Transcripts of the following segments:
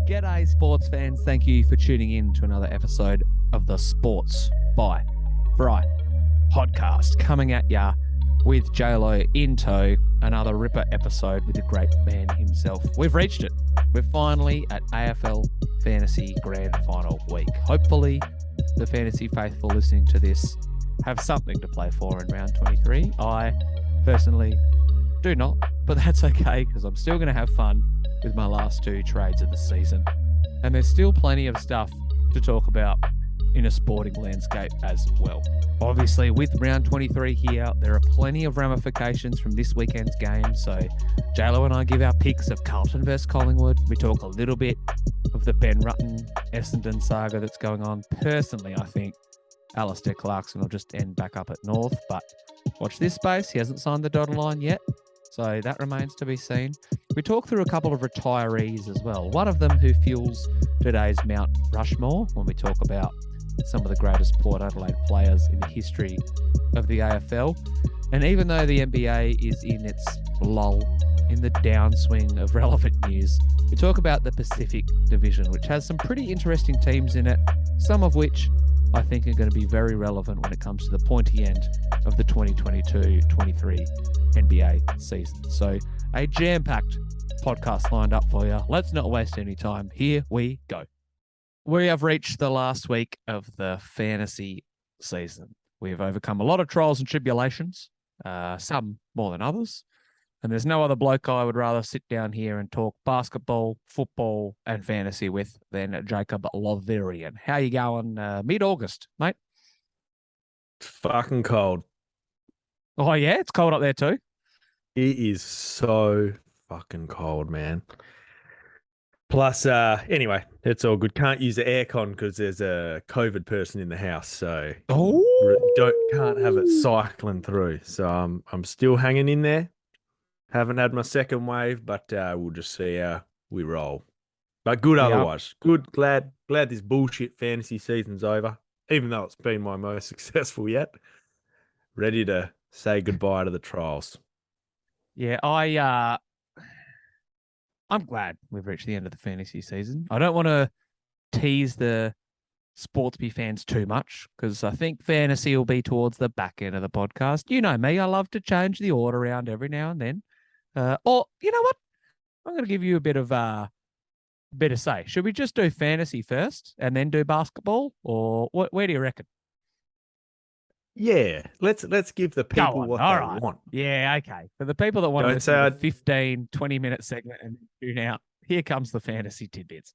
G'day, sports fans. Thank you for tuning in to another episode of the Sports by Bright podcast, coming at ya with J-Lo in tow. Another ripper episode with the great man himself. We've reached it. We're finally at AFL Fantasy Grand Final week. Hopefully, the fantasy faithful listening to this have something to play for in round 23. I personally do not, but that's okay because I'm still going to have fun with my last two trades of the season. And there's still plenty of stuff to talk about in a sporting landscape as well. Obviously, with round 23 here, there are plenty of ramifications from this weekend's game. So JLo and I give our picks of Carlton versus Collingwood. We talk a little bit of the Ben Rutten Essendon saga that's going on. Personally, I think Alistair Clarkson will just end back up at North, but watch this space. He hasn't signed the dotted line yet, so that remains to be seen. We talk through a couple of retirees as well. One of them who fuels today's Mt Rushmore when we talk about some of the greatest Port Adelaide players in the history of the AFL. And even though the NBA is in its lull, in the downswing of relevant news, we talk about the Pacific Division, which has some pretty interesting teams in it, some of which I think are going to be very relevant when it comes to the pointy end of the 2022-23 NBA season. So a jam-packed podcast lined up for you. Let's not waste any time. Here we go. We have reached the last week of the fantasy season. We've overcome a lot of trials and tribulations, some more than others. And there's no other bloke I would rather sit down here and talk basketball, football, and fantasy with than Jacob Loverian. How you going mid-August, mate? Fucking cold. Oh, yeah? It's cold up there too? It is so fucking cold, man. Plus, anyway, it's all good. Can't use the aircon because there's a COVID person in the house, so can't have it cycling through. So I'm still hanging in there. Haven't had my second wave, but we'll just see how we roll. But good otherwise. Good. Glad this bullshit fantasy season's over, even though it's been my most successful yet. Ready to say goodbye to the trials. Yeah, I'm glad we've reached the end of the fantasy season. I don't want to tease the Sportsby fans too much because I think fantasy will be towards the back end of the podcast. You know me, I love to change the order around every now and then. Or you know what? I'm going to give you a bit of say. Should we just do fantasy first and then do basketball, or where do you reckon? Yeah, let's give the people what they want. Yeah, okay. For the people that want to listen to a 15, 20-minute segment and tune out, here comes the fantasy tidbits.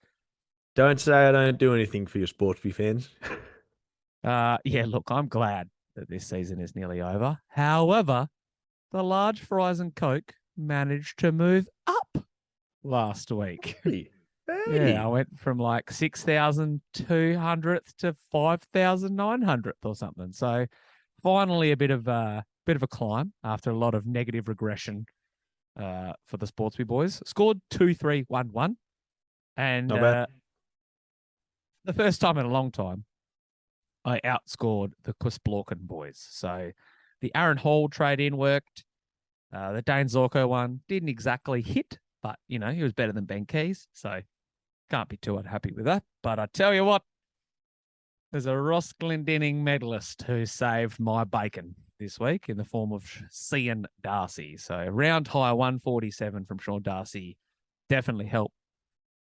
Don't say I don't do anything for your Sportsby fans. Yeah, look, I'm glad that this season is nearly over. However, the large fries and Coke managed to move up last week. Hey. Yeah, I went from like 6,200th to 5,900th or something. So finally a bit of a climb after a lot of negative regression for the Sportsby boys. Scored 2-3-1-1. And the first time in a long time, I outscored the Quisblorken boys. So the Aaron Hall trade-in worked. The Dane Zorko one didn't exactly hit, but, you know, he was better than Ben Keys. So can't be too unhappy with that. But I tell you what, there's a Ross Glendinning medalist who saved my bacon this week in the form of Cian Darcy. So round high 147 from Sean Darcy definitely helped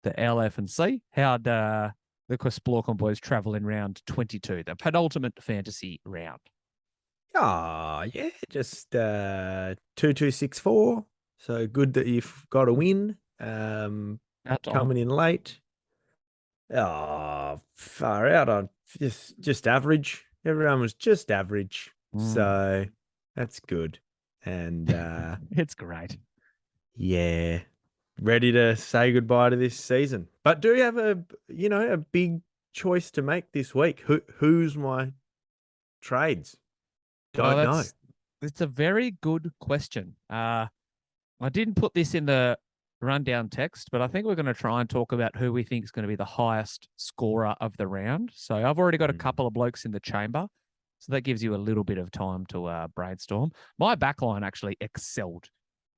the LF&C. How'd the Quisblorken boys travel in round 22, the penultimate fantasy round? Oh, yeah, just 2-2-6-4. So good that you've got a win. Coming in late. Oh, far out on just average. Everyone was just average. So that's good. And it's great. Yeah. Ready to say goodbye to this season. But do you have a big choice to make this week? Who's my trades? Don't know. It's a very good question. I didn't put this in the rundown text, but I think we're going to try and talk about who we think is going to be the highest scorer of the round. So I've already got a couple of blokes in the chamber, so that gives you a little bit of time to brainstorm. My backline actually excelled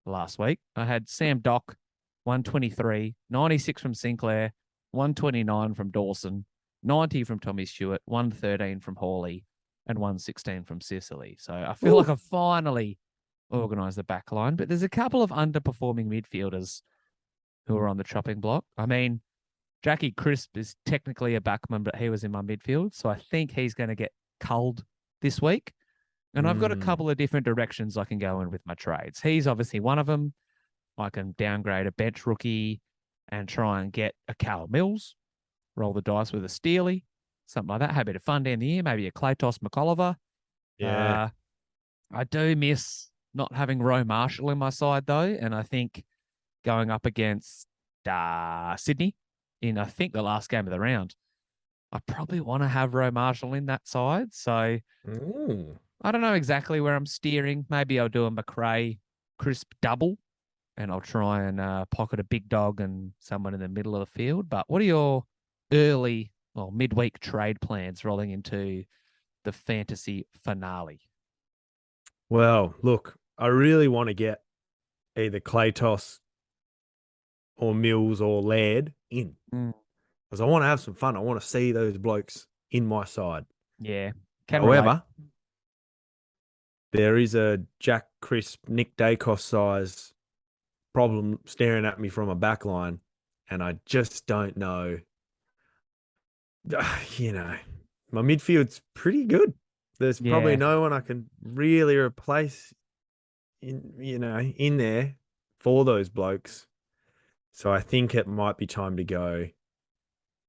last week. I had Sam Dock, 123, 96 from Sinclair, 129 from Dawson, 90 from Tommy Stewart, 113 from Hawley, and 116 from Sicily. So I feel like I've finally organised the back line, but there's a couple of underperforming midfielders who are on the chopping block. I mean, Jackie Crisp is technically a backman, but he was in my midfield, so I think he's going to get culled this week. And I've got a couple of different directions I can go in with my trades. He's obviously one of them. I can downgrade a bench rookie and try and get a Cal Mills, roll the dice with a Steely, something like that. Have a bit of fun down the year, maybe a Graytest Power. Yeah. I do miss not having Roe Marshall in my side, though, and I think going up against Sydney in, I think, the last game of the round, I probably want to have Roe Marshall in that side. So I don't know exactly where I'm steering. Maybe I'll do a McRae Crisp double, and I'll try and pocket a big dog and someone in the middle of the field. But what are your early or midweek trade plans rolling into the fantasy finale? Well, look, I really want to get either Claytos or Mills or Laird in because I want to have some fun. I want to see those blokes in my side. Yeah. However, there is a Jack Crisp, Nick Dacos size problem staring at me from a back line, and I just don't know. You know, my midfield's pretty good. There's probably no one I can really replace in there for those blokes. So I think it might be time to go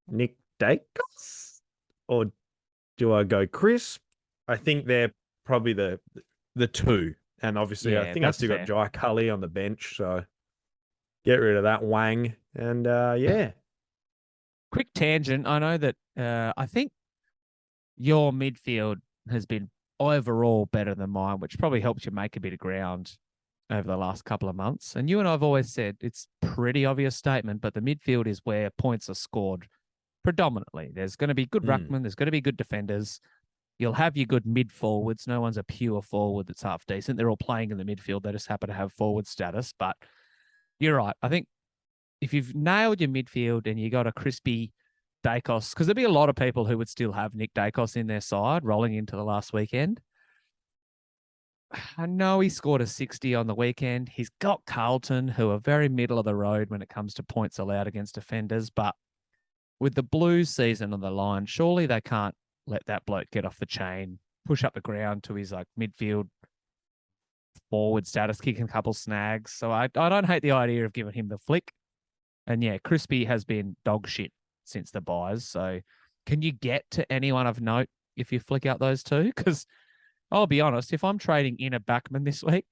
Nick Dacos, or do I go Crisp? I think they're probably the two. And obviously I think I've still got Jai Cully on the bench, so get rid of that Wang. And quick tangent. I know that I think your midfield has been overall better than mine, which probably helps you make a bit of ground over the last couple of months. And you and I have always said it's pretty obvious statement, but the midfield is where points are scored predominantly. There's going to be good ruckmen. There's going to be good defenders. You'll have your good mid forwards. No one's a pure forward that's half decent. They're all playing in the midfield. They just happen to have forward status. But you're right. I think if you've nailed your midfield and you got a crispy Dacos, because there'd be a lot of people who would still have Nick Dacos in their side rolling into the last weekend. I know he scored a 60 on the weekend. He's got Carlton, who are very middle of the road when it comes to points allowed against defenders. But with the Blues season on the line, surely they can't let that bloke get off the chain, push up the ground to his like midfield forward status, kicking a couple snags. So I don't hate the idea of giving him the flick. And yeah, Crispy has been dog shit since the buys. So can you get to anyone of note if you flick out those two? Because I'll be honest, if I'm trading in a backman this week,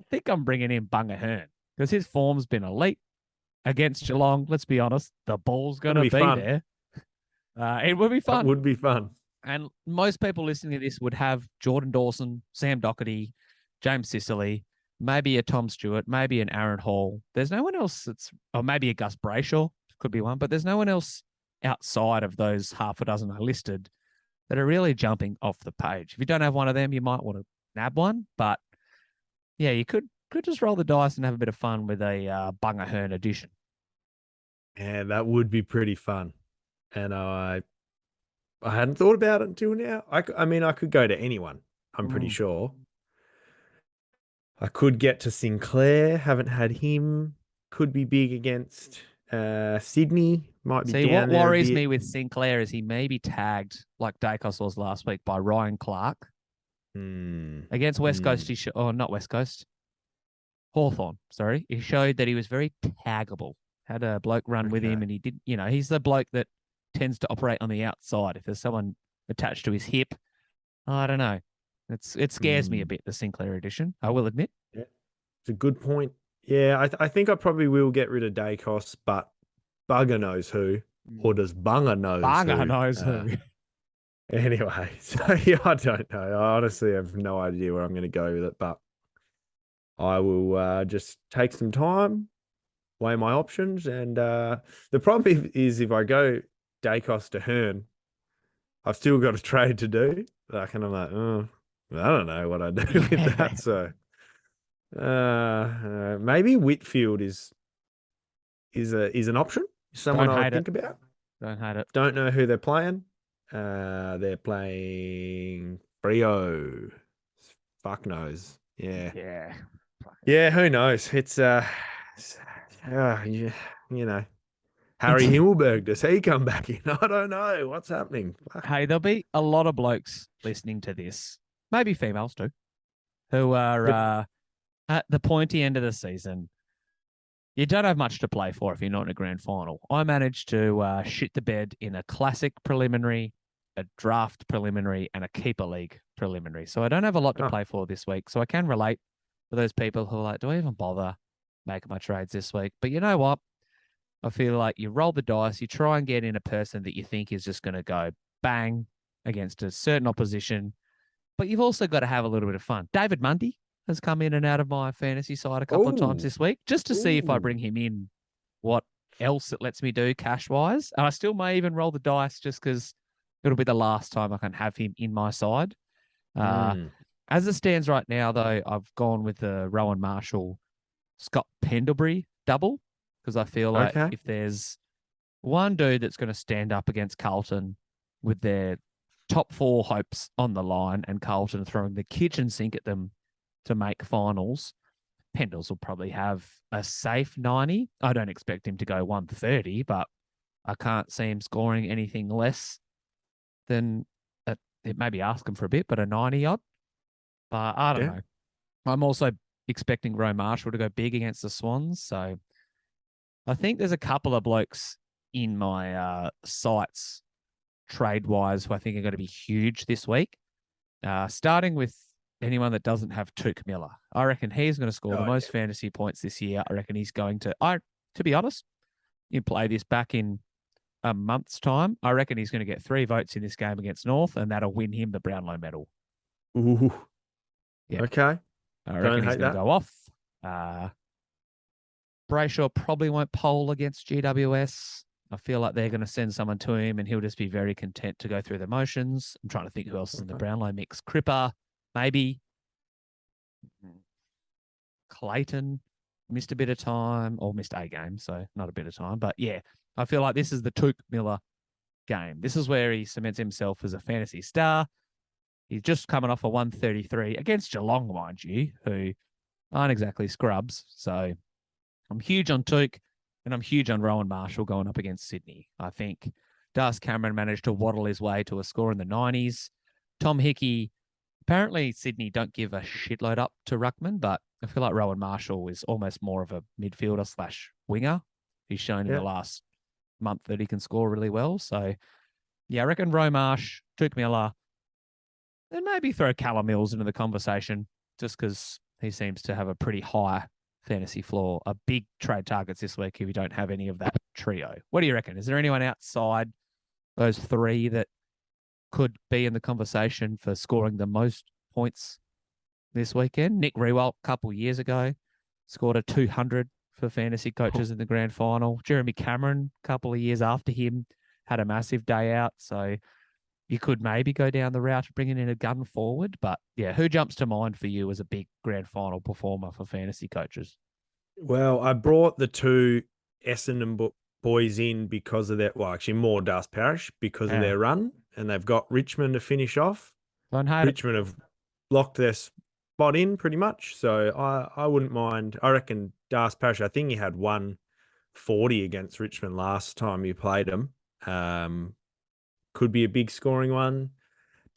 I think I'm bringing in Bunga Hearn because his form's been elite against Geelong. Let's be honest, the ball's going to be there. It would be fun. It would be fun. And most people listening to this would have Jordan Dawson, Sam Doherty, James Sicily, maybe a Tom Stewart, maybe an Aaron Hall. There's no one else or maybe a Gus Brayshaw, could be one, but there's no one else outside of those half a dozen I listed that are really jumping off the page. If you don't have one of them, you might want to nab one. But yeah, you could just roll the dice and have a bit of fun with a Bunga Hearn edition. Yeah, that would be pretty fun. And I hadn't thought about it until now. I mean, I could go to anyone, I'm pretty sure. I could get to Sinclair. Haven't had him. Could be big against Sydney. Might be down what there worries me with Sinclair is he may be tagged like Dacos was last week by Ryan Clark. Against West Coast, not West Coast. Hawthorn, sorry. He showed that he was very taggable. Had a bloke run with him and he did, he's the bloke that tends to operate on the outside. If there's someone attached to his hip, I don't know. It scares me a bit, the Sinclair edition, I will admit. Yeah, it's a good point. Yeah, I think I probably will get rid of Dacos, but Bugger knows who, or does Bunga knows Bunga who? knows who. Anyway, so yeah, I don't know. I honestly have no idea where I'm going to go with it, but I will just take some time, weigh my options, and the problem is if I go Dacos to Hearn, I've still got a trade to do. Like, and I'm like, I don't know what I do with that. So maybe Whitfield is an option. Someone Don't I would hate it. think about. Don't hate it. Don't know who they're playing. They're playing Frio. Fuck knows. Yeah. Yeah. Yeah, who knows? You, you know, Harry Himmelberg, does he come back in? I don't know. What's happening? Fuck. Hey, there'll be a lot of blokes listening to this, maybe females too, who are Yep. at the pointy end of the season. You don't have much to play for if you're not in a grand final. I managed to shit the bed in a classic preliminary, a draft preliminary, and a keeper league preliminary. So I don't have a lot to Oh, play for this week. So I can relate to those people who are like, do I even bother making my trades this week? But you know what? I feel like you roll the dice, you try and get in a person that you think is just going to go bang against a certain opposition, but you've also got to have a little bit of fun. David Mundy has come in and out of my fantasy side a couple of times oh, this week just to see if I ooh. bring him in, what else it lets me do cash wise. And I still may even roll the dice just because it'll be the last time I can have him in my side. Uh, Mm. as it stands right now, though, I've gone with the Rowan Marshall Scott Pendlebury double because I feel like Okay. if there's one dude that's going to stand up against Carlton with their top four hopes on the line and Carlton throwing the kitchen sink at them to make finals, Pendles will probably have a safe 90. I don't expect him to go 130, but I can't see him scoring anything less than it maybe ask him for a bit, but a 90 odd. But I don't Yeah. know. I'm also expecting Roe Marshall to go big against the Swans. So I think there's a couple of blokes in my sites trade wise who I think are going to be huge this week. Starting with anyone that doesn't have Tuke Miller. I reckon he's going to score the Oh, most yeah. fantasy points this year. I reckon he's going to, to be honest, you play this back in a month's time. I reckon he's going to get 3 votes in this game against North, and that'll win him the Brownlow medal. Ooh. Yeah. Okay. I Don't reckon he's hate going to that. go off. Brayshaw probably won't poll against GWS. I feel like they're going to send someone to him and he'll just be very content to go through the motions. I'm trying to think who else is in the Okay. Brownlow mix. Cripper, maybe. Clayton missed a bit of time or missed a game, so not a bit of time. But yeah, I feel like this is the Tuke Miller game. This is where he cements himself as a fantasy star. He's just coming off a 133 against Geelong, mind you, who aren't exactly scrubs. So I'm huge on Tuke and I'm huge on Rowan Marshall going up against Sydney. I think Das Cameron managed to waddle his way to a score in the 90s. Tom Hickey, apparently Sydney don't give a shitload up to Ruckman, but I feel like Rowan Marshall is almost more of a midfielder slash winger. He's shown in the Yeah. last month that he can score really well. So yeah, I reckon Rowan Marsh, Tuke Miller, and maybe throw Callum Mills into the conversation just because he seems to have a pretty high fantasy floor. A big trade targets this week if you don't have any of that trio. What do you reckon? Is there anyone outside those 3 that could be in the conversation for scoring the most points this weekend? Nick Rewalt a couple of years ago scored a 200 for fantasy coaches in the grand final. Jeremy Cameron a couple of years after him had a massive day out. So you could maybe go down the route of bringing in a gun forward. But yeah, who jumps to mind for you as a big grand final performer for fantasy coaches? Well, I brought the 2 Essendon boys in because of their, well, actually more Dust Parish because of Yeah, their run, and they've got Richmond to finish off. don't hate it. Richmond have locked their spot in pretty much, so I wouldn't mind. I reckon Dust Parish, I think he had 140 against Richmond last time you played them. Could be a big scoring one.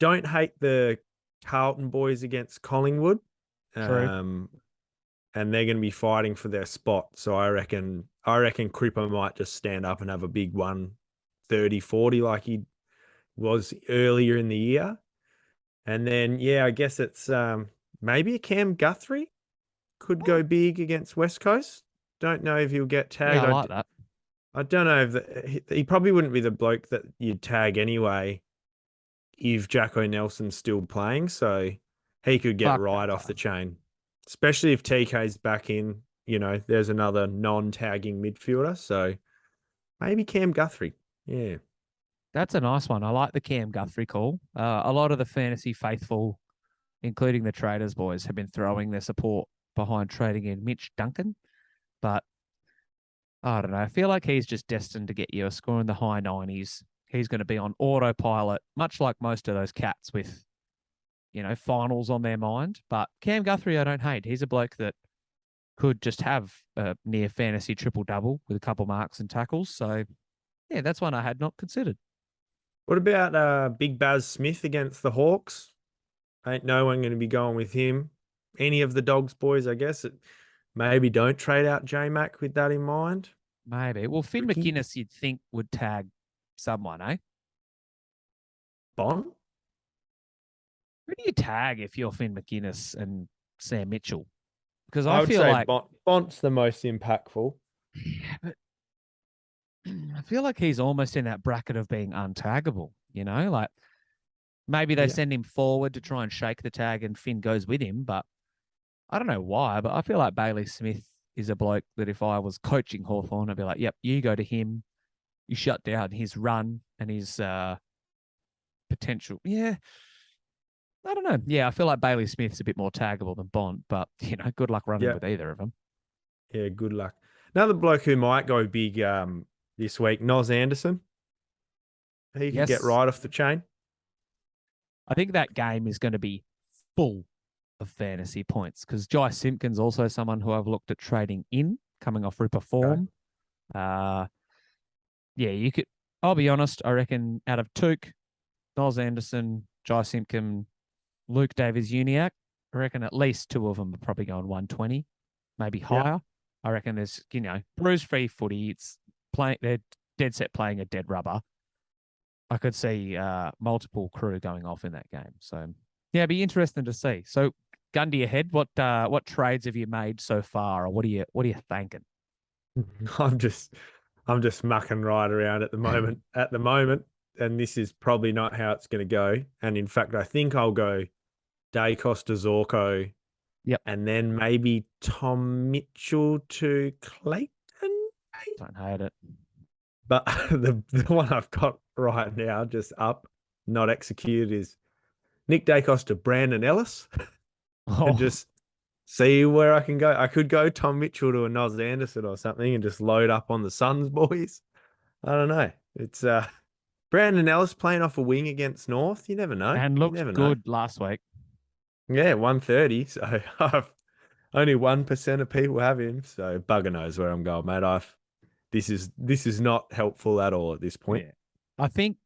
Don't hate the Carlton boys against Collingwood. True. And they're going to be fighting for their spot. So I reckon Cripper might just stand up and have a big 130-40 like he was earlier in the year. And then, yeah, I guess it's maybe a Cam Guthrie could go big against West Coast. Don't know if he'll get tagged. Yeah, I like that. I don't know if he probably wouldn't be the bloke that you'd tag anyway if Jacko Nelson's still playing. So he could get Fuck right that off guy. the chain. Especially if TK's back in, there's another non-tagging midfielder. So maybe Cam Guthrie. Yeah. That's a nice one. I like the Cam Guthrie call. A lot of the fantasy faithful, including the traders boys, have been throwing their support behind trading in Mitch Duncan. But I don't know. I feel like he's just destined to get you a score in the high 90s. He's going to be on autopilot, much like most of those cats with, finals on their mind. But Cam Guthrie, I don't hate. He's a bloke that could just have a near fantasy triple-double with a couple marks and tackles. So, yeah, that's one I had not considered. What about Big Baz Smith against the Hawks? Ain't no one going to be going with him. Any of the Dogs boys, I guess. Maybe don't trade out J-Mac with that in mind. Maybe. Well, Finn McInnes, you'd think, would tag someone, eh? Bond? Who do you tag if you're Finn McInnes and Sam Mitchell? Because I I would feel say like Bont's the most impactful. Yeah, but I feel like he's almost in that bracket of being untaggable, like maybe they send him forward to try and shake the tag and Finn goes with him, but I don't know why, but I feel like Bailey Smith is a bloke that if I was coaching Hawthorn, I'd be like, yep, you go to him, you shut down his run and his potential. Yeah, I don't know. Yeah, I feel like Bailey Smith's a bit more taggable than Bond, but, good luck running with either of them. Yeah, good luck. Another bloke who might go big this week, Noz Anderson. He could get right off the chain. I think that game is going to be full of fantasy points because Jai Simpkins also someone who I've looked at trading in, coming off Ripper form. Okay. You could. I'll be honest. I reckon out of Took, Noz Anderson, Jai Simpkin, Luke Davies-Uniacke, I reckon at least two of them are probably going 120, maybe higher. I reckon there's bruise-free footy. It's playing. They're dead set playing a dead rubber. I could see multiple crew going off in that game. So yeah, it'd be interesting to see. So Gundy ahead, what trades have you made so far, or what are you thinking? I'm just mucking right around at the moment. And this is probably not how it's going to go. And in fact, I think I'll go Dacos to Zorko. Yep. And then maybe Tom Mitchell to Clayton. Don't hate it. But the one I've got right now, just up, not executed, is Nick Dacos to Brandon Ellis. And just see where I can go. I could go Tom Mitchell to a Noz Anderson or something and just load up on the Suns boys. I don't know. It's Brandon Ellis playing off a wing against North. You never know. And looked good last week. Yeah, 130. So only 1% of people have him. So bugger knows where I'm going, mate. This is not helpful at all at this point. Yeah. I think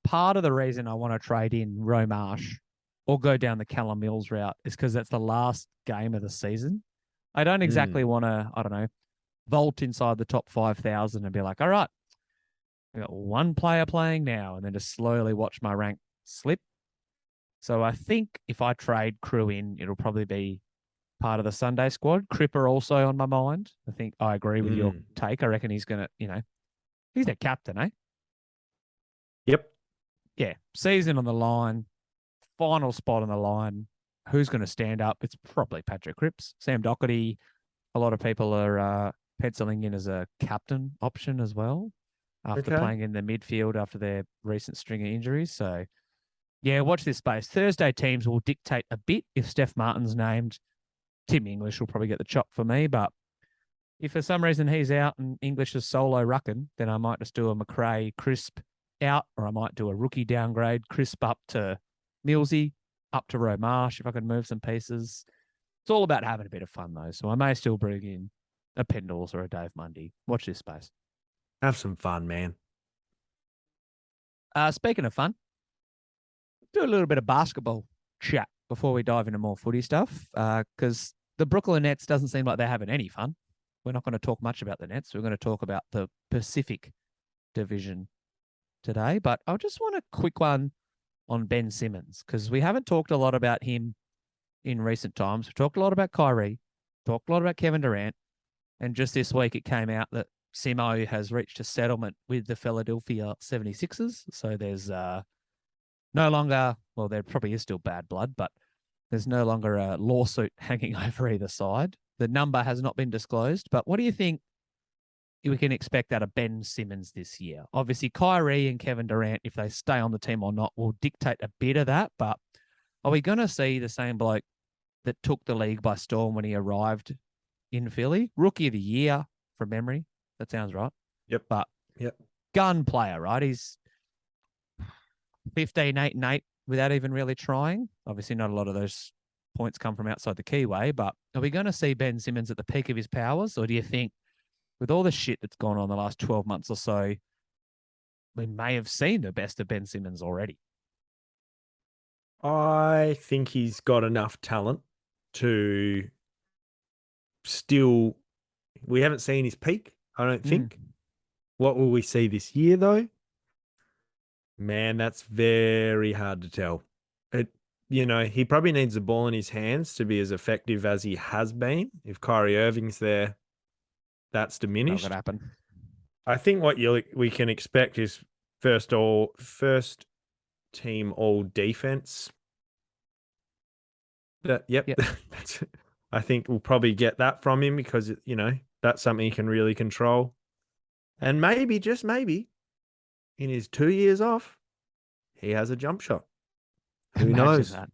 part of the reason I want to trade in Romarsh or go down the Callum Mills route is because that's the last game of the season. I don't exactly want to, I don't know, vault inside the top 5,000 and be like, all right, I got one player playing now, and then just slowly watch my rank slip. So I think if I trade Crew in, it'll probably be part of the Sunday squad. Cripper also on my mind. I think I agree with your take. I reckon he's going to, he's their captain, eh? Yep. Yeah. Season on the line, final spot on the line. Who's going to stand up? It's probably Patrick Cripps. Sam Doherty, a lot of people are penciling in as a captain option as well after playing in the midfield after their recent string of injuries. So, yeah, watch this space. Thursday teams will dictate a bit if Steph Martin's named. Tim English will probably get the chop for me, but if for some reason he's out and English is solo rucking, then I might just do a McRae Crisp out, or I might do a rookie downgrade, Crisp up to Millsy, up to Romarsh if I can move some pieces. It's all about having a bit of fun, though, so I may still bring in a Pendles or a Dave Mundy. Watch this space. Have some fun, man. Speaking of fun, do a little bit of basketball chat before we dive into more footy stuff, because the Brooklyn Nets doesn't seem like they're having any fun. We're not going to talk much about the Nets. We're going to talk about the Pacific Division today, but I just want a quick one on Ben Simmons, because we haven't talked a lot about him in recent times. We've talked a lot about Kyrie, talked a lot about Kevin Durant, and just this week it came out that Simo has reached a settlement with the Philadelphia 76ers. So there's no longer, well, there probably is still bad blood, but there's no longer a lawsuit hanging over either side. The number has not been disclosed, but what do you think we can expect out of Ben Simmons this year? Obviously, Kyrie and Kevin Durant, if they stay on the team or not, will dictate a bit of that, but are we going to see the same bloke that took the league by storm when he arrived in Philly? Rookie of the year from memory. That sounds right. Yep. But Yep. gun player, right? He's 15, 8 and 8 without even really trying. Obviously, not a lot of those points come from outside the keyway, but are we going to see Ben Simmons at the peak of his powers? Or do you think with all the shit that's gone on the last 12 months or so, we may have seen the best of Ben Simmons already? I think he's got enough talent to still. We haven't seen his peak, I don't think. What will we see this year, though? Man, that's very hard to tell. He probably needs the ball in his hands to be as effective as he has been. If Kyrie Irving's there, that's Not diminished. going to happen. I think what we can expect is first team all defense. Yep. I think we'll probably get that from him because that's something he can really control. And maybe, just maybe, in his 2 years off, he has a jump shot. Who knows? That.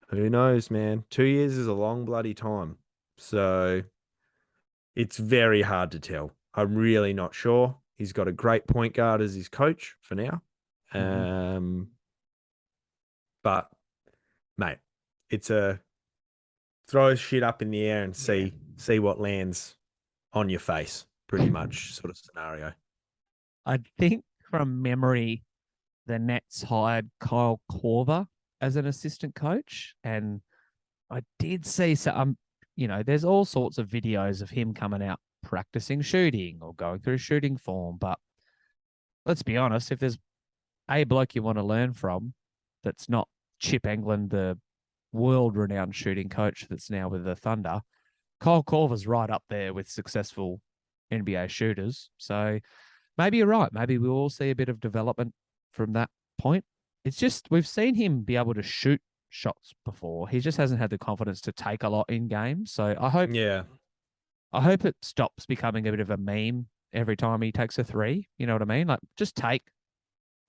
Who knows, man? 2 years is a long bloody time. So it's very hard to tell. I'm really not sure. He's got a great point guard as his coach for now. But, mate, it's a throw shit up in the air and see what lands on your face, pretty much sort of scenario. I think from memory, the Nets hired Kyle Korver as an assistant coach. And I did see some, there's all sorts of videos of him coming out practicing shooting or going through shooting form. But let's be honest, if there's a bloke you want to learn from that's not Chip England, the world-renowned shooting coach that's now with the Thunder, Kyle Korver's right up there with successful NBA shooters. So maybe you're right. Maybe we'll all see a bit of development from that point. It's just we've seen him be able to shoot shots before. He just hasn't had the confidence to take a lot in games. So I hope it stops becoming a bit of a meme every time he takes a three. You know what I mean? Like, just take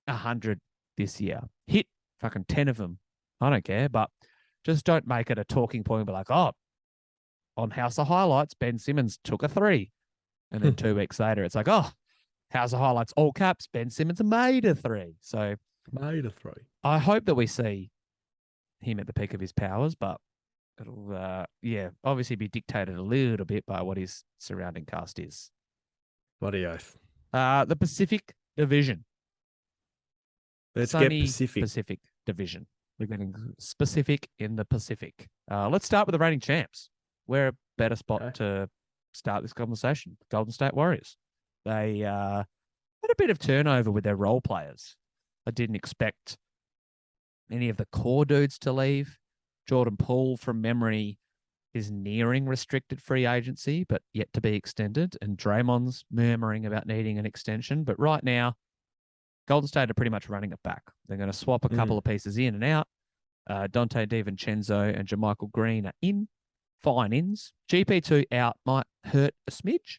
100 this year. Hit fucking 10 of them. I don't care, but just don't make it a talking point. Be like, oh, on House of Highlights, Ben Simmons took a three. And then 2 weeks later, it's like, oh, House of Highlights, all caps, Ben Simmons made a three. So made a three. I hope that we see him at the peak of his powers, but it'll, obviously be dictated a little bit by what his surrounding cast is. Bloody oath. The Pacific Division. Let's get Pacific. Pacific Division. We're getting specific in the Pacific. Let's start with the reigning champs. Where a better spot to start this conversation? Golden State Warriors. They had a bit of turnover with their role players. I didn't expect any of the core dudes to leave. Jordan Poole, from memory, is nearing restricted free agency, but yet to be extended. And Draymond's murmuring about needing an extension. But right now, Golden State are pretty much running it back. They're going to swap a couple of pieces in and out. Dante DiVincenzo and JaMychal Green are in. Fine ins. GP2 out might hurt a smidge,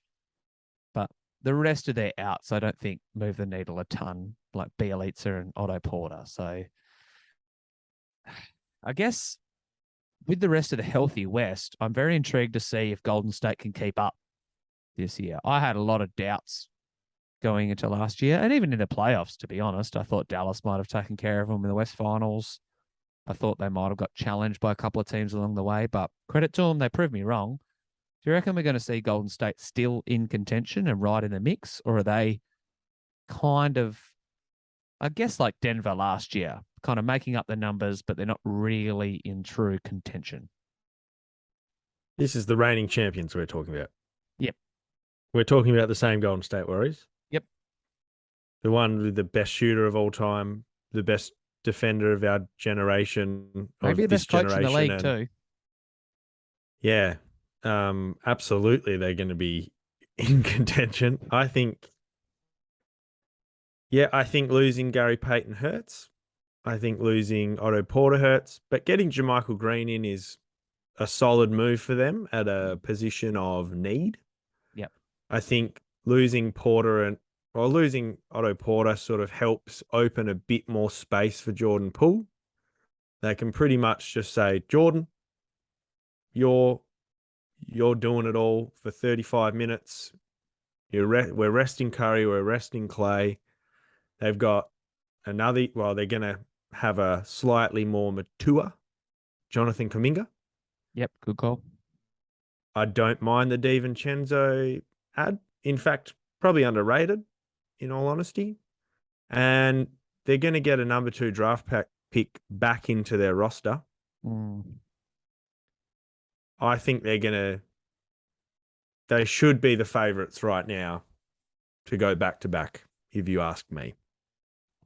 but the rest of their outs, I don't think, move the needle a ton, like Bielitsa and Otto Porter. So I guess with the rest of the healthy West, I'm very intrigued to see if Golden State can keep up this year. I had a lot of doubts going into last year and even in the playoffs, to be honest. I thought Dallas might have taken care of them in the West Finals. I thought they might have got challenged by a couple of teams along the way, but credit to them, they proved me wrong. Do you reckon we're going to see Golden State still in contention and right in the mix, or are they kind of, I guess, like Denver last year, kind of making up the numbers, but they're not really in true contention? This is the reigning champions we're talking about. Yep. We're talking about the same Golden State Warriors. Yep. The one with the best shooter of all time, the best defender of our generation. Maybe the best coach in the league too. Yeah. Absolutely, they're going to be in contention. I think losing Gary Payton hurts. I think losing Otto Porter hurts. But getting JaMychal Green in is a solid move for them at a position of need. Yep. I think losing losing Otto Porter sort of helps open a bit more space for Jordan Poole. They can pretty much just say, Jordan, you're you're doing it all for 35 minutes. We're resting Curry, we're resting Clay. They've got they're going to have a slightly more mature Jonathan Kuminga. Yep, good call. I don't mind the DiVincenzo ad. In fact, probably underrated, in all honesty. And they're going to get a number 2 draft pick back into their roster. I think they should be the favourites right now to go back to back, if you ask me.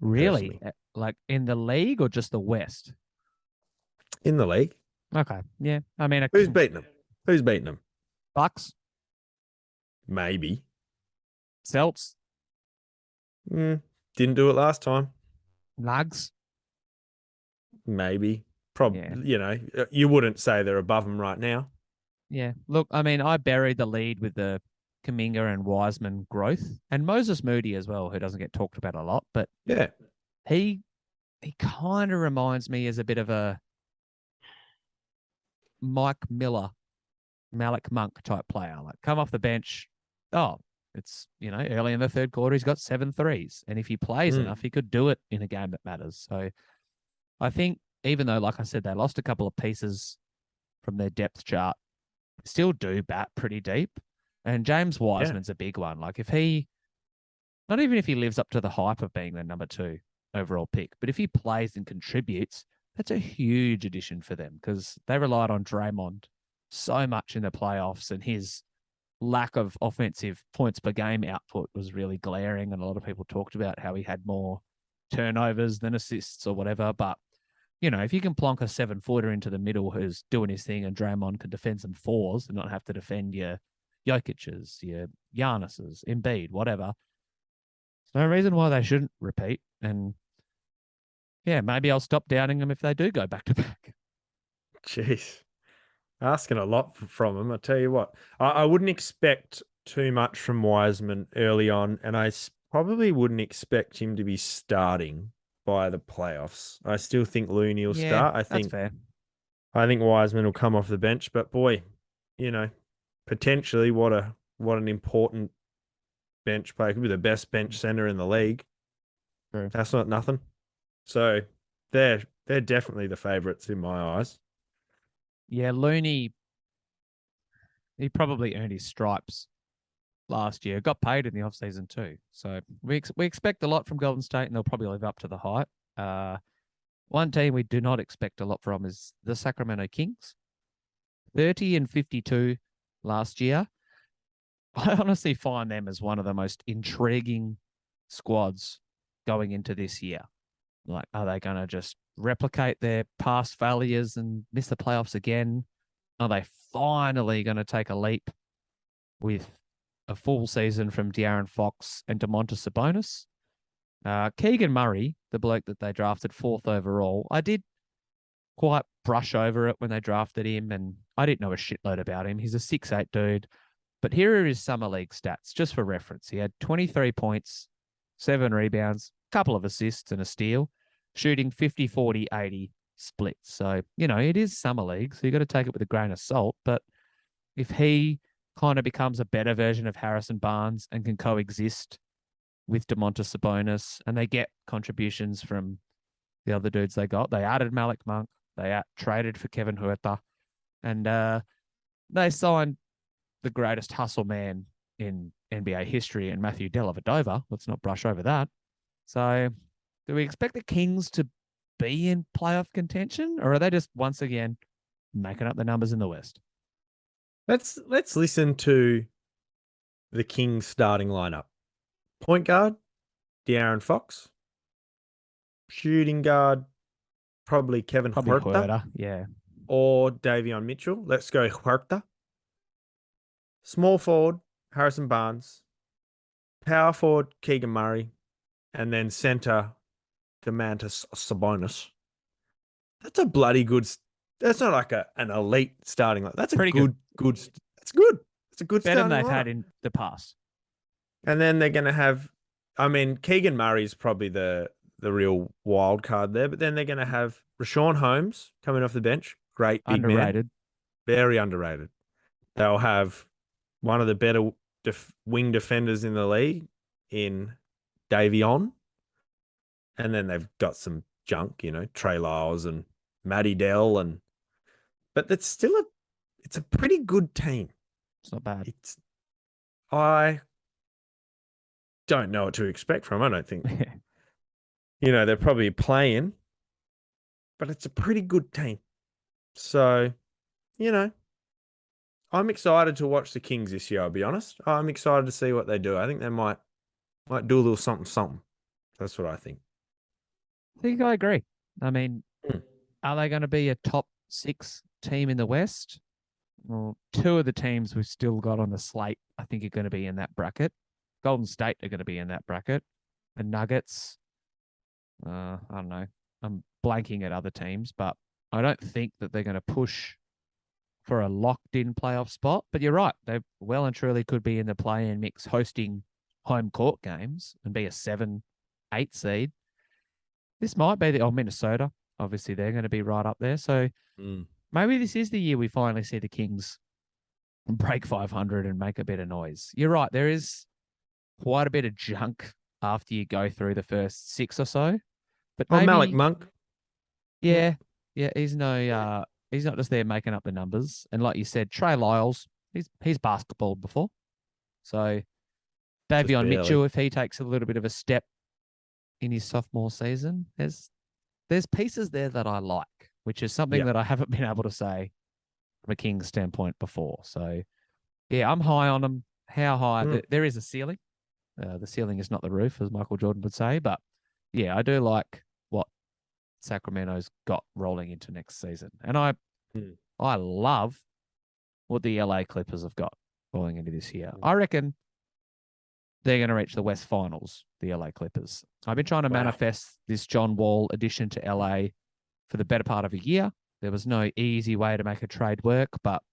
Really? Personally. Like in the league or just the West? In the league. Okay. Yeah. I mean, Who's beating them? Bucks? Maybe. Celts? Didn't do it last time. Nugs? Maybe. Yeah. You wouldn't say they're above them right now. Yeah. Look, I mean, I buried the lead with the Kuminga and Wiseman growth, and Moses Moody as well, who doesn't get talked about a lot, but yeah, he kind of reminds me as a bit of a Mike Miller, Malik Monk type player. Like come off the bench, it's early in the third quarter, he's got 7 threes, and if he plays enough, he could do it in a game that matters. So I think even though, like I said, they lost a couple of pieces from their depth chart, still do bat pretty deep. And James Wiseman's a big one. Like not even if he lives up to the hype of being the number 2 overall pick, but if he plays and contributes, that's a huge addition for them because they relied on Draymond so much in the playoffs, and his lack of offensive points per game output was really glaring. And a lot of people talked about how he had more turnovers than assists or whatever. But if you can plonk a 7-footer into the middle who's doing his thing and Draymond can defend some 4s and not have to defend your Jokic's, your Giannis's, Embiid, whatever, there's no reason why they shouldn't repeat. And yeah, maybe I'll stop doubting them if they do go back to back. Jeez. Asking a lot from him. I tell you what, I wouldn't expect too much from Wiseman early on, and I probably wouldn't expect him to be starting by the playoffs. I still think Looney will start. That's fair. I think Wiseman will come off the bench, but boy, potentially what an important bench player. Could be the best bench center in the league. True. That's not nothing. So they're definitely the favourites in my eyes. Yeah, Looney, he probably earned his stripes last year. Got paid in the offseason too. So we expect a lot from Golden State, and they'll probably live up to the hype. One team we do not expect a lot from is the Sacramento Kings. 30-52 last year. I honestly find them as one of the most intriguing squads going into this year. Like, are they going to just replicate their past failures and miss the playoffs again? Are they finally going to take a leap with a full season from De'Aaron Fox and Domantas Sabonis? Keegan Murray, the bloke that they drafted 4th overall, I did quite brush over it when they drafted him, and I didn't know a shitload about him. He's a 6'8" dude. But here are his summer league stats, just for reference. He had 23 points, 7 rebounds, a couple of assists and a steal, shooting 50, 40, 80 splits. So, it is summer league, so you got to take it with a grain of salt. But if he kind of becomes a better version of Harrison Barnes and can coexist with Domantas Sabonis, and they get contributions from the other dudes they got. They added Malik Monk. They traded for Kevin Huerter. And they signed the greatest hustle man in NBA history and Matthew Dellavedova. Let's not brush over that. So do we expect the Kings to be in playoff contention, or are they just once again making up the numbers in the West? Let's listen to the Kings starting lineup. Point guard, De'Aaron Fox. Shooting guard, probably Kevin Huerter. Yeah. Or Davion Mitchell. Let's go Huerter. Small forward, Harrison Barnes. Power forward, Keegan Murray. And then center, Domantas Sabonis. That's a bloody good. That's not like an elite starting line. That's a pretty good. That's good. It's a good better starting than they've lineup. had in the past. And then they're going to have, Keegan Murray is probably the real wild card there. But then they're going to have Rashawn Holmes coming off the bench. Great big underrated. Man. Very underrated. They'll have one of the better wing defenders in the league in Davion. And then they've got some junk, Trey Lyles and Matty Dell. But it's a pretty good team. It's not bad. I don't know what to expect from. I don't think, they're probably playing, but it's a pretty good team. So, I'm excited to watch the Kings this year, I'll be honest. I'm excited to see what they do. I think they might do a little something. That's what I think. I think I agree. I mean, Hmm. Are they going to be a top 6 team in the West? Well, 2 of the teams we've still got on the slate, I think, are going to be in that bracket. Golden State are going to be in that bracket. The Nuggets, I don't know. I'm blanking at other teams, but I don't think that they're going to push for a locked-in playoff spot. But you're right. They well and truly could be in the play-in mix hosting home court games and be a 7-8 seed. This might be Minnesota. Obviously, they're going to be right up there. So maybe this is the year we finally see the Kings break 500 and make a bit of noise. You're right. There is quite a bit of junk after you go through the first 6 or so. But maybe, Malik Monk. Yeah. He's not just there making up the numbers. And like you said, Trey Lyles, he's basketballed before. So Davion Mitchell, if he takes a little bit of a step in his sophomore season, there's pieces there that I like, which is something that I haven't been able to say from a Kings standpoint before. So, yeah, I'm high on them. How high? There is a ceiling. The ceiling is not the roof, as Michael Jordan would say. But, yeah, I do like what Sacramento's got rolling into next season. And I love what the LA Clippers have got rolling into this year. I reckon they're going to reach the West Finals, the LA Clippers. I've been trying to manifest this John Wall addition to LA for the better part of a year. There was no easy way to make a trade work, but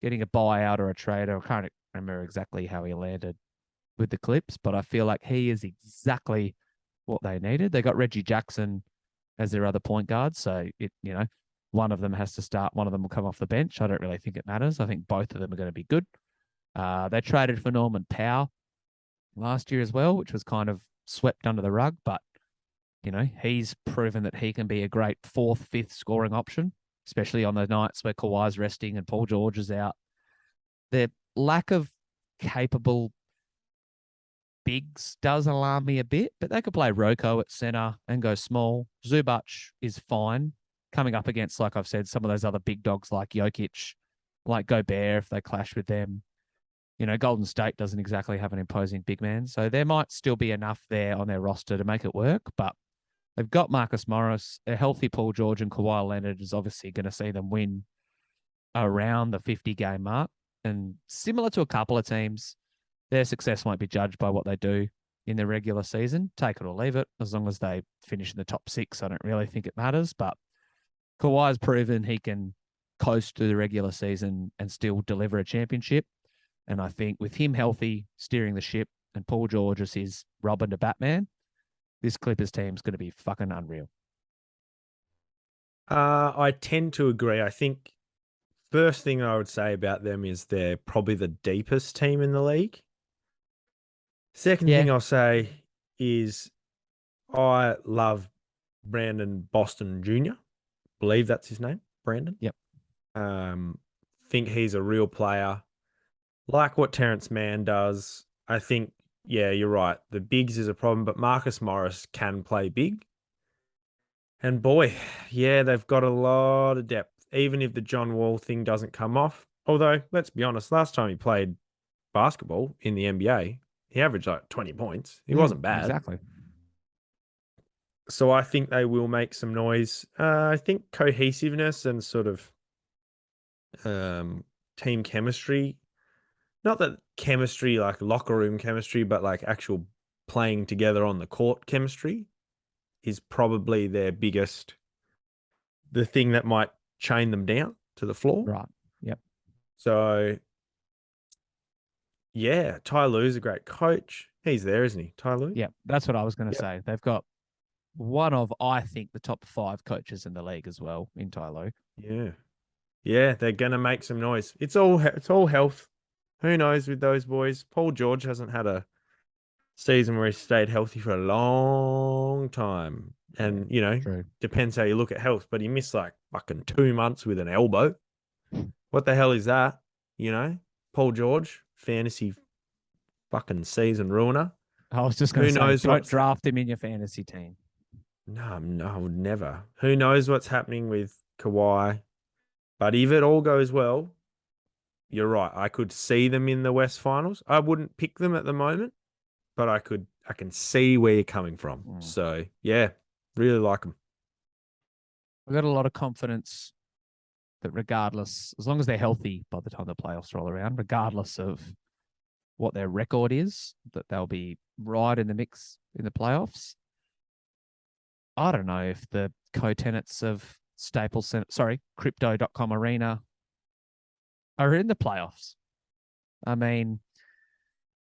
getting a buyout or a trade, I can't remember exactly how he landed with the Clips, but I feel like he is exactly what they needed. They got Reggie Jackson as their other point guard, so one of them has to start, one of them will come off the bench. I don't really think it matters. I think both of them are going to be good. They traded for Norman Powell last year as well, which was kind of swept under the rug, but he's proven that he can be a great 4th, 5th scoring option, especially on the nights where Kawhi's resting and Paul George is out. Their lack of capable bigs does alarm me a bit, but they could play Rocco at center and go small. Zubac is fine coming up against, like I've said, some of those other big dogs like Jokic, like Gobert if they clash with them. Golden State doesn't exactly have an imposing big man, so there might still be enough there on their roster to make it work, but they've got Marcus Morris. A healthy Paul George and Kawhi Leonard is obviously going to see them win around the 50-game mark. And similar to a couple of teams, their success won't be judged by what they do in the regular season. Take it or leave it. As long as they finish in the top 6, I don't really think it matters. But Kawhi's proven he can coast through the regular season and still deliver a championship. And I think with him healthy, steering the ship, and Paul George as his Robin to Batman, this Clippers team is going to be fucking unreal. I tend to agree. I think first thing I would say about them is they're probably the deepest team in the league. Second thing I'll say is I love Brandon Boston Jr. Believe that's his name, Brandon. Yep. Think he's a real player. Like what Terrence Mann does. I think, you're right. The bigs is a problem, but Marcus Morris can play big. And boy, they've got a lot of depth, even if the John Wall thing doesn't come off. Although, let's be honest, last time he played basketball in the NBA, he averaged like 20 points. He wasn't bad. Exactly. So I think they will make some noise. I think cohesiveness and sort of team chemistry, not that chemistry like locker room chemistry, but like actual playing together on the court chemistry is probably their biggest, the thing that might chain them down to the floor. Right. Yep. So, Ty Lue's a great coach. He's there, isn't he, Ty Lue? Yeah, that's what I was going to say. They've got one of, I think, the top 5 coaches in the league as well in Ty Lue. Yeah. Yeah, they're gonna make some noise. It's all health. Who knows with those boys? Paul George hasn't had a season where he stayed healthy for a long time. And, True. depends how you look at health, but he missed like fucking 2 months with an elbow. What the hell is that? Paul George, fantasy fucking season ruiner. I was just going Who to say, knows don't what's draft him in your fantasy team. No, I would never. Who knows what's happening with Kawhi? But if it all goes well, you're right. I could see them in the West Finals. I wouldn't pick them at the moment, but I can see where you're coming from. So yeah, really like them. I've got a lot of confidence that regardless, as long as they're healthy by the time the playoffs roll around, regardless of what their record is, that they'll be right in the mix in the playoffs. I don't know if the co-tenants of Crypto.com Arena are in the playoffs. I mean,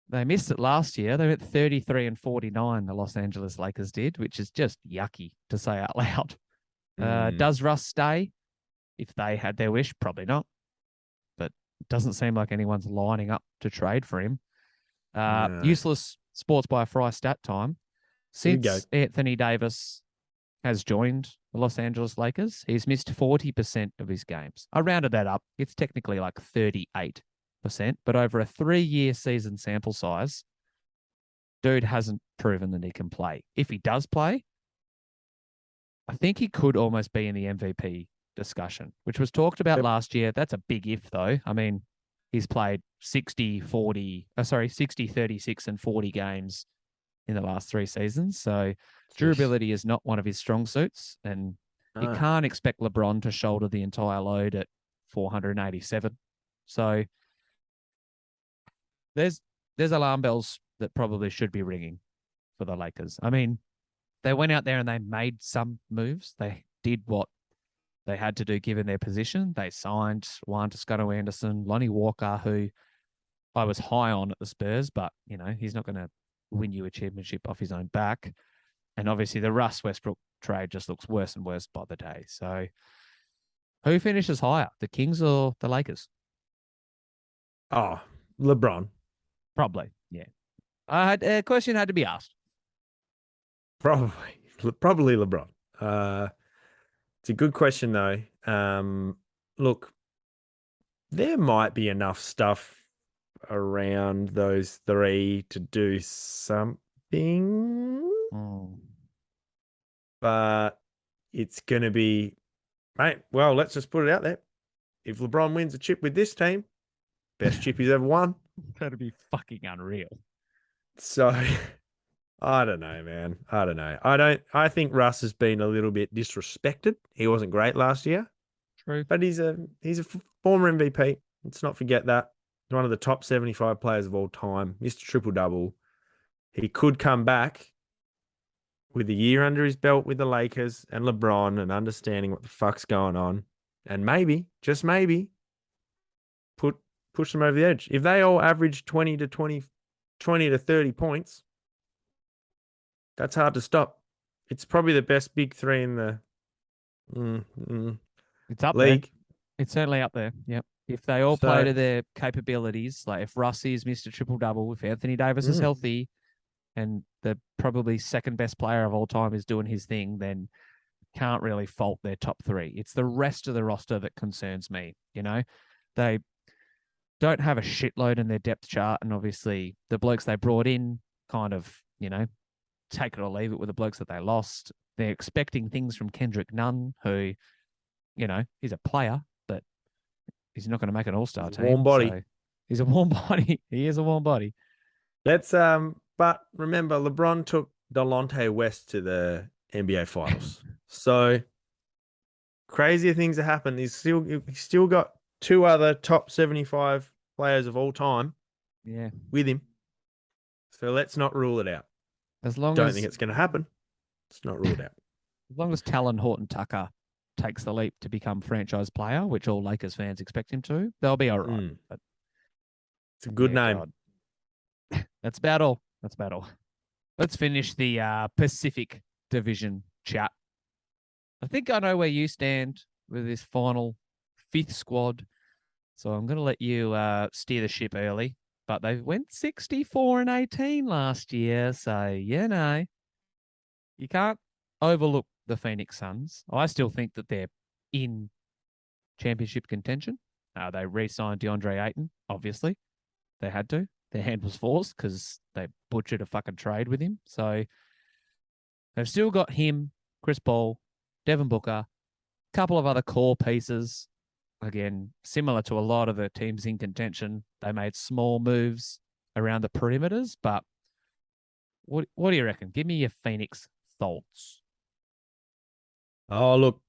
they missed it last year. They went 33-49, the Los Angeles Lakers did, which is just yucky to say out loud. Does Russ stay? If they had their wish, probably not. But it doesn't seem like anyone's lining up to trade for him. No. Useless sports by a fry stat time. Since Anthony Davis has joined the Los Angeles Lakers, he's missed 40% of his games. I rounded that up. It's technically like 38%, but over a 3-year season sample size, dude hasn't proven that he can play. If he does play, I think he could almost be in the MVP discussion, which was talked about last year. That's a big if, though. I mean, he's played 60, 36, and 40 games in the last 3 seasons. So durability is not one of his strong suits, and you can't expect LeBron to shoulder the entire load at 487. So there's alarm bells that probably should be ringing for the Lakers. I mean, they went out there and they made some moves. They did what they had to do given their position. They signed Juan Toscano Anderson, Lonnie Walker, who I was high on at the Spurs, but, he's not going to win you a championship off his own back. And obviously the Russ Westbrook trade just looks worse and worse by the day. So who finishes higher, the Kings or the Lakers? Oh, LeBron. Probably, yeah. A question had to be asked. Probably LeBron. It's a good question, though. Look, there might be enough stuff around those 3 to do something, but it's going to be, mate, well, let's just put it out there. If LeBron wins a chip with this team, best chip he's ever won. That'd be fucking unreal. So I don't know, man. I don't know. I think Russ has been a little bit disrespected. He wasn't great last year. True. But he's a former MVP. Let's not forget that. He's one of the top 75 players of all time. Mr. Triple-Double. He could come back with a year under his belt with the Lakers and LeBron and understanding what the fuck's going on. And maybe, just maybe, push them over the edge. If they all average 20 to 30 points, that's hard to stop. It's probably the best big 3 in the it's up league. There. It's certainly up there. Yep. If they all play to their capabilities, like if Russie is Mr. Triple-Double, if Anthony Davis is healthy, and the probably second best player of all time is doing his thing, then can't really fault their top 3. It's the rest of the roster that concerns me. They don't have a shitload in their depth chart, and obviously the blokes they brought in kind of, take it or leave it with the blokes that they lost. They're expecting things from Kendrick Nunn, who, he's a player, but he's not going to make an all-star team. Warm body. So he's a warm body. He is a warm body. But remember, LeBron took Delonte West to the NBA Finals. So crazier things have happened. He's still got 2 other top 75 players of all time with him. So let's not rule it out. Don't think it's going to happen. It's not ruled out. As long as Talon Horton-Tucker takes the leap to become franchise player, which all Lakers fans expect him to, they'll be all right. But it's a good name. God. That's about all. Let's finish the Pacific Division chat. I think I know where you stand with this final fifth squad. So I'm going to let you steer the ship early. But they went 64-18 last year. So, you can't overlook the Phoenix Suns. I still think that they're in championship contention. They re-signed DeAndre Ayton, obviously. They had to. Their hand was forced because they butchered a fucking trade with him. So they've still got him, Chris Paul, Devin Booker, a couple of other core pieces. Again, similar to a lot of the teams in contention. They made small moves around the perimeters, but what do you reckon? Give me your Phoenix thoughts. Oh, look,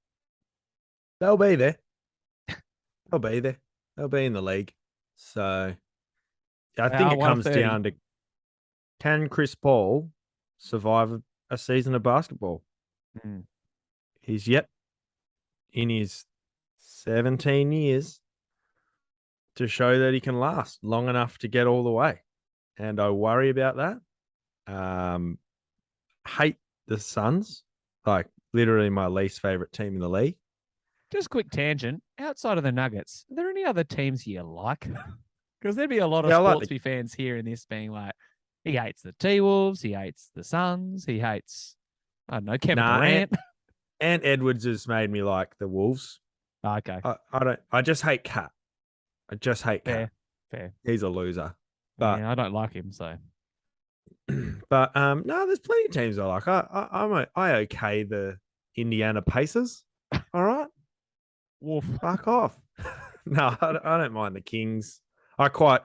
they'll be there. They'll be there. They'll be in the league. So I think it comes down to, can Chris Paul survive a season of basketball? He's yet in his 17 years to show that he can last long enough to get all the way. And I worry about that. Hate the Suns, like literally my least favorite team in the league. Just a quick tangent. Outside of the Nuggets, are there any other teams you like? Because there'd be a lot of Sportsby fans hearing this being like, he hates the T-Wolves, he hates the Suns, he hates, I don't know, Kevin Durant. And Edwards has made me like the Wolves. Okay. I just hate Cat. I just hate Cat. Fair. He's a loser. But yeah, I don't like him, so. But no, there's plenty of teams I like. I okay the Indiana Pacers. All right. Wolf. Fuck off. No, I don't mind the Kings. I quite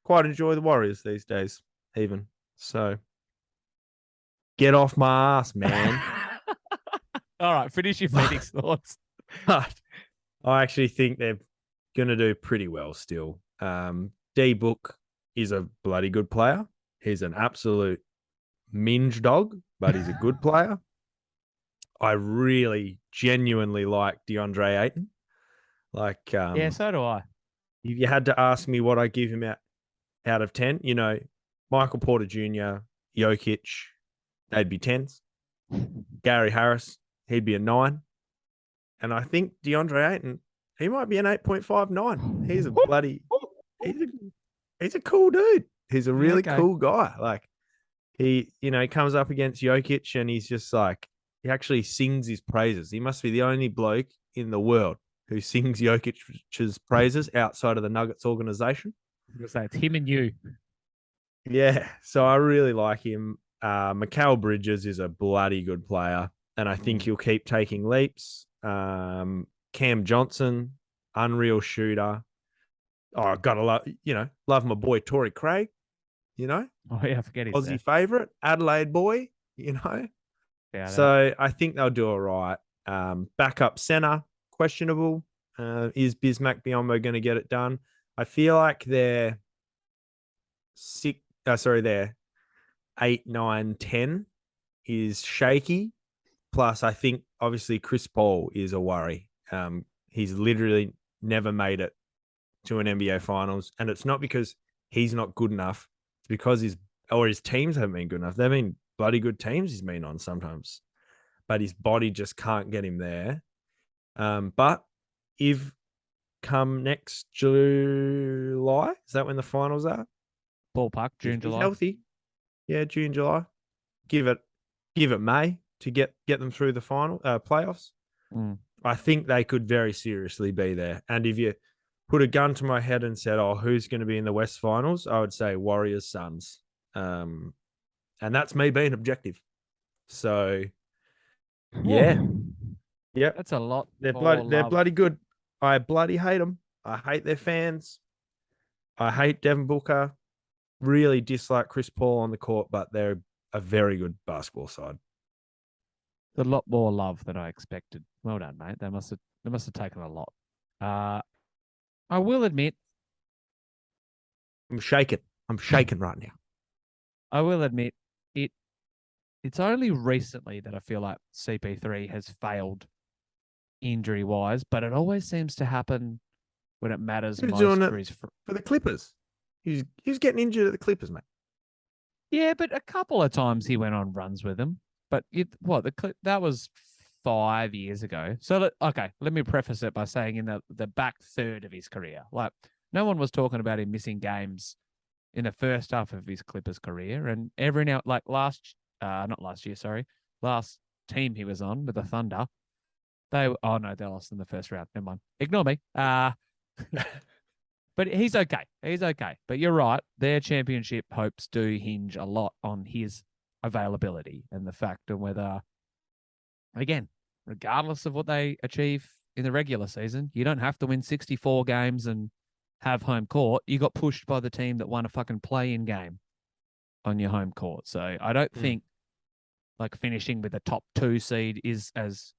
enjoy the Warriors these days, even. So get off my ass, man. All right, finish your Phoenix thoughts. But I actually think they're going to do pretty well still. D-Book is a bloody good player. He's an absolute minge dog, but he's a good player. I really genuinely like DeAndre Ayton. Yeah, so do I. If you had to ask me what I give him out of 10, Michael Porter Jr., Jokic, they'd be 10s. Gary Harris, he'd be a 9. And I think DeAndre Ayton, he might be an 8.59. He's a bloody, he's a cool dude. He's a really cool guy. Like he comes up against Jokic and he's just like, he actually sings his praises. He must be the only bloke in the world who sings Jokic's praises outside of the Nuggets organization. I was going to say, it's him and you. Yeah. So I really like him. Mikal Bridges is a bloody good player. And I think he'll keep taking leaps. Cam Johnson, unreal shooter. Oh, I've got to love my boy Torrey Craig, Oh, yeah, forget his Aussie favourite, Adelaide boy, Yeah, so I think they'll do all right. Backup centre, questionable. Is Bismack Biyombo going to get it done? I feel like they're 8, 9, 10 is shaky. Plus, I think obviously Chris Paul is a worry. He's literally never made it to an NBA Finals, and it's not because he's not good enough. It's because his teams haven't been good enough. They've been bloody good teams he's been on sometimes, but his body just can't get him there. But if come next July, is that when the finals are? Ballpark, June, July. Healthy. Yeah, June, July. Give it May to get them through the final playoffs. I think they could very seriously be there. And if you put a gun to my head and said, "Oh, who's going to be in the West Finals?" I would say Warriors, Suns. And that's me being objective. So, yeah. That's a lot. They're bloody good. I bloody hate them. I hate their fans. I hate Devin Booker. Really dislike Chris Paul on the court, but they're a very good basketball side. A lot more love than I expected. Well done, mate. They must have taken a lot. I will admit, I'm shaking right now. I will admit it's only recently that I feel like CP3 has failed injury-wise, but it always seems to happen when it matters most for the Clippers. He was getting injured at the Clippers, mate. Yeah, but a couple of times he went on runs with them. But that was 5 years ago. So, okay, let me preface it by saying in the back third of his career, like no one was talking about him missing games in the first half of his Clippers career. And every now, like last team he was on with the Thunder, they lost in the first round. Never mind. Ignore me. But he's okay. He's okay. But you're right. Their championship hopes do hinge a lot on his availability and the fact of whether, again, regardless of what they achieve in the regular season, you don't have to win 64 games and have home court. You got pushed by the team that won a fucking play-in game on your home court. So I don't think like finishing with a top 2 seed is as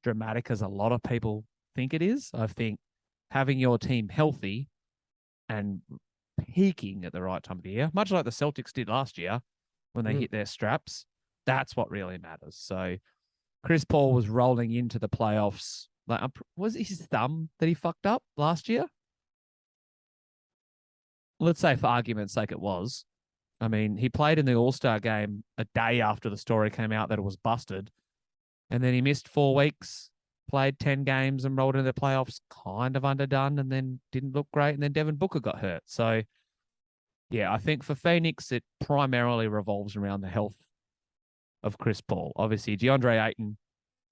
dramatic as a lot of people think it is. I think having your team healthy and peaking at the right time of the year, much like the Celtics did last year when they hit their straps, that's what really matters. So Chris Paul was rolling into the playoffs. Like, was it his thumb that he fucked up last year? Let's say for argument's sake it was. I mean, he played in the All-Star game a day after the story came out that it was busted. And then he missed 4 weeks, played 10 games and rolled into the playoffs kind of underdone and then didn't look great. And then Devin Booker got hurt. So, yeah, I think for Phoenix, it primarily revolves around the health of Chris Paul. Obviously, DeAndre Ayton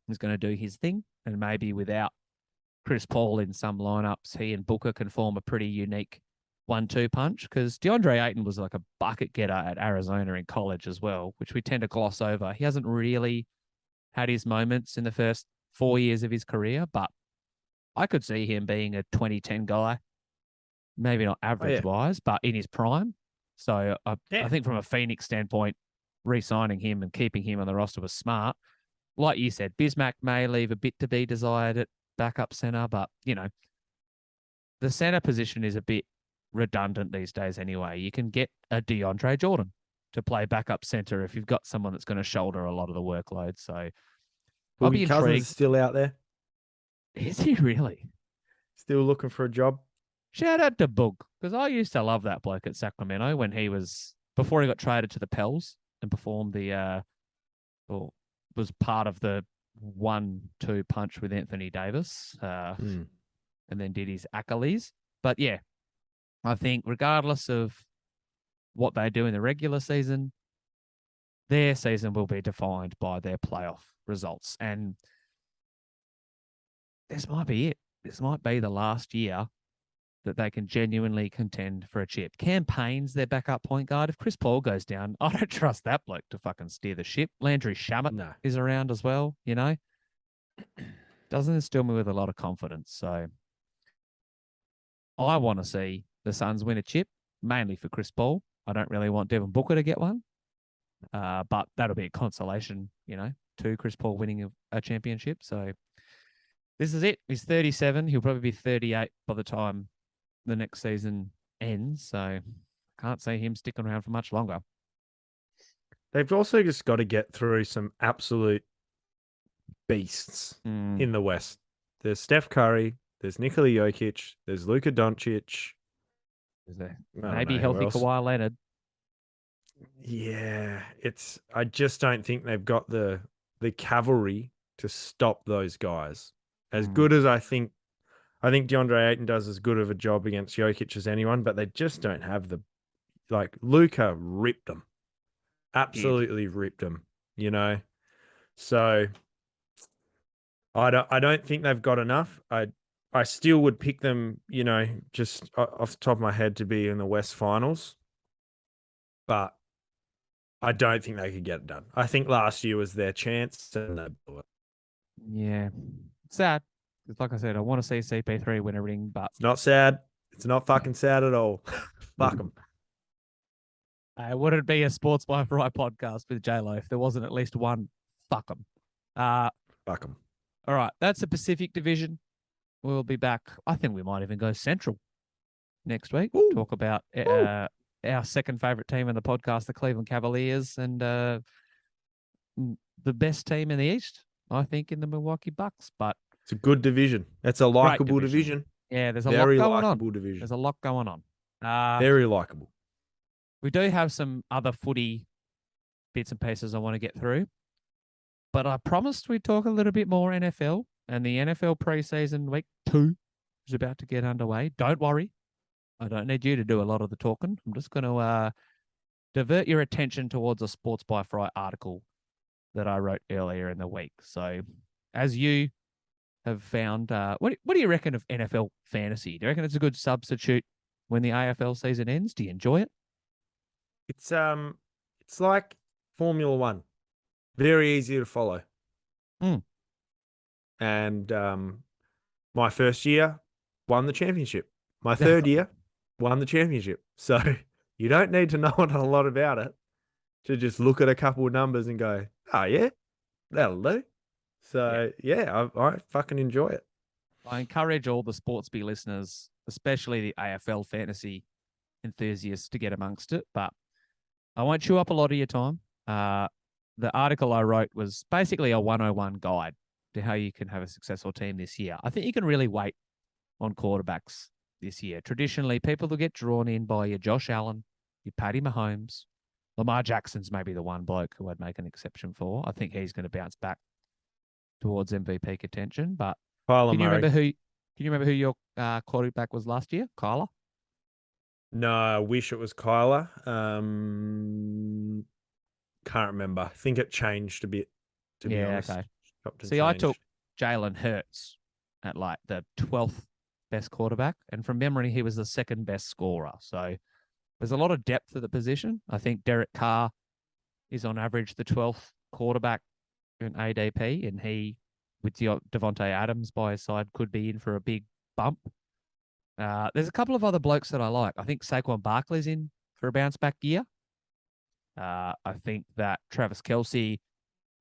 is going to do his thing. And maybe without Chris Paul in some lineups, he and Booker can form a pretty unique 1-2 punch, because DeAndre Ayton was like a bucket getter at Arizona in college as well, which we tend to gloss over. He hasn't really had his moments in the first 4 years of his career, but I could see him being a 2010 guy, maybe not average-wise, but in his prime. So I think from a Phoenix standpoint, re-signing him and keeping him on the roster was smart. Like you said, Bismack may leave a bit to be desired at backup center, but, you know, the center position is a bit redundant these days anyway. You can get a DeAndre Jordan to play backup center if you've got someone that's going to shoulder a lot of the workload. So I'll be intrigued. Cousins is still out there. Is he really? Still looking for a job? Shout out to Boog, because I used to love that bloke at Sacramento when he was, before he got traded to the Pels and performed or was part of the 1-2 punch with Anthony Davis and then did his Achilles. But yeah, I think regardless of what they do in the regular season, their season will be defined by their playoff results. And this might be it. This might be the last year that they can genuinely contend for a chip. Cam Payne's their backup point guard. If Chris Paul goes down, I don't trust that bloke to fucking steer the ship. Landry Shamet is around as well, you know. Doesn't instill me with a lot of confidence. So I want to see the Suns win a chip, mainly for Chris Paul. I don't really want Devin Booker to get one, but that'll be a consolation, you know, to Chris Paul winning a championship. So this is it. He's 37. He'll probably be 38 by the time the next season ends. So can't see him sticking around for much longer. They've also just got to get through some absolute beasts in the West. There's Steph Curry. There's Nikola Jokic. There's Luka Doncic. Is there maybe healthy Kawhi Leonard? Yeah, I just don't think they've got the cavalry to stop those guys. As good as I think DeAndre Ayton does as good of a job against Jokic as anyone, but they just don't have Luka ripped them. Absolutely ripped them, you know. So I don't think they've got enough. I still would pick them, you know, just off the top of my head to be in the West Finals. But I don't think they could get it done. I think last year was their chance and they blew it. Yeah. Sad. Like I said, I want to see CP3 win a ring, but... It's not sad. It's not fucking sad at all. Fuck them. Would it be a Sports by Fry podcast with J-Lo if there wasn't at least one? Fuck them. Fuck them. All right. That's the Pacific Division. We'll be back. I think we might even go Central next week. Ooh. Talk about our second favorite team in the podcast, the Cleveland Cavaliers, and the best team in the East, I think, in the Milwaukee Bucks. But it's a good division. It's a likable division. Yeah, there's a very lot going likable on. Division. There's a lot going on. Very likable. We do have some other footy bits and pieces I want to get through. But I promised we'd talk a little bit more NFL, and the NFL preseason week 2 is about to get underway. Don't worry. I don't need you to do a lot of the talking. I'm just going to divert your attention towards a Sports by Fry article that I wrote earlier in the week. So, as you have found, what do you reckon of NFL fantasy? Do you reckon it's a good substitute when the AFL season ends? Do you enjoy it? It's like Formula One, very easy to follow. And my first year won the championship. My third year won the championship. So you don't need to know a lot about it to just look at a couple of numbers and go, oh yeah, that'll do. So yeah, I fucking enjoy it. I encourage all the Sportsby listeners, especially the AFL fantasy enthusiasts, to get amongst it. But I won't chew up a lot of your time. The article I wrote was basically a 101 guide to how you can have a successful team this year. I think you can really wait on quarterbacks this year. Traditionally, people will get drawn in by your Josh Allen, your Patty Mahomes. Lamar Jackson's maybe the one bloke who I'd make an exception for. I think he's going to bounce back towards MVP contention. But can you remember who your quarterback was last year? Kyler? No, I wish it was Kyler. Can't remember. I think it changed a bit, to be honest. Okay. See, I took Jalen Hurts at like the 12th best quarterback. And from memory, he was the second best scorer. So there's a lot of depth at the position. I think Derek Carr is on average the 12th quarterback in ADP. And he, with Devontae Adams by his side, could be in for a big bump. There's a couple of other blokes that I like. I think Saquon Barkley's in for a bounce back year. I think that Travis Kelce,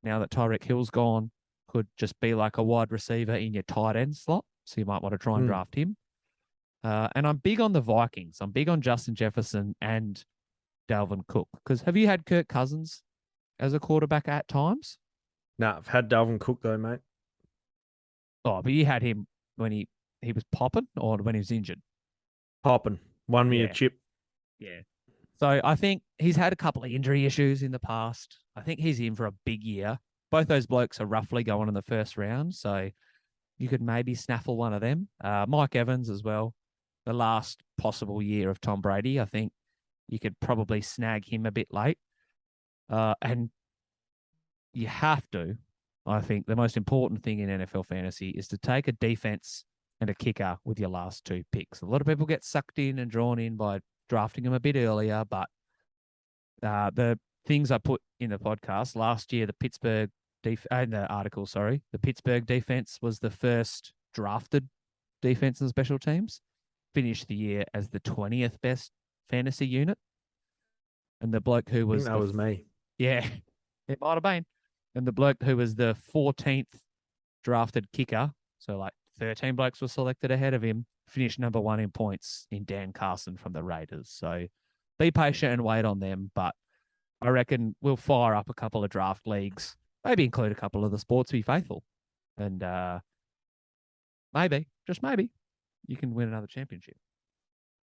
now that Tyreek Hill's gone, could just be like a wide receiver in your tight end slot. So you might want to try and draft him. And I'm big on the Vikings. I'm big on Justin Jefferson and Dalvin Cook. Because have you had Kirk Cousins as a quarterback at times? No, I've had Dalvin Cook though, mate. Oh, but you had him when he was popping or when he was injured? Popping. Won me a chip. Yeah. So I think he's had a couple of injury issues in the past. I think he's in for a big year. Both those blokes are roughly going in the first round. So you could maybe snaffle one of them. Mike Evans as well. The last possible year of Tom Brady, I think you could probably snag him a bit late. And you have to, I think the most important thing in NFL fantasy is to take a defense and a kicker with your last 2 picks. A lot of people get sucked in and drawn in by drafting them a bit earlier, but the things I put in the podcast last year, the Pittsburgh the Pittsburgh defense was the first drafted defense and special teams, finished the year as the 20th best fantasy unit. And the bloke who was... that was me. Yeah, it might have been. And the bloke who was the 14th drafted kicker, so like 13 blokes were selected ahead of him, finished number 1 in points in Dan Carson from the Raiders. So be patient and wait on them. But I reckon we'll fire up a couple of draft leagues, maybe include a couple of the Sports Be Faithful. And maybe, just maybe, you can win another championship.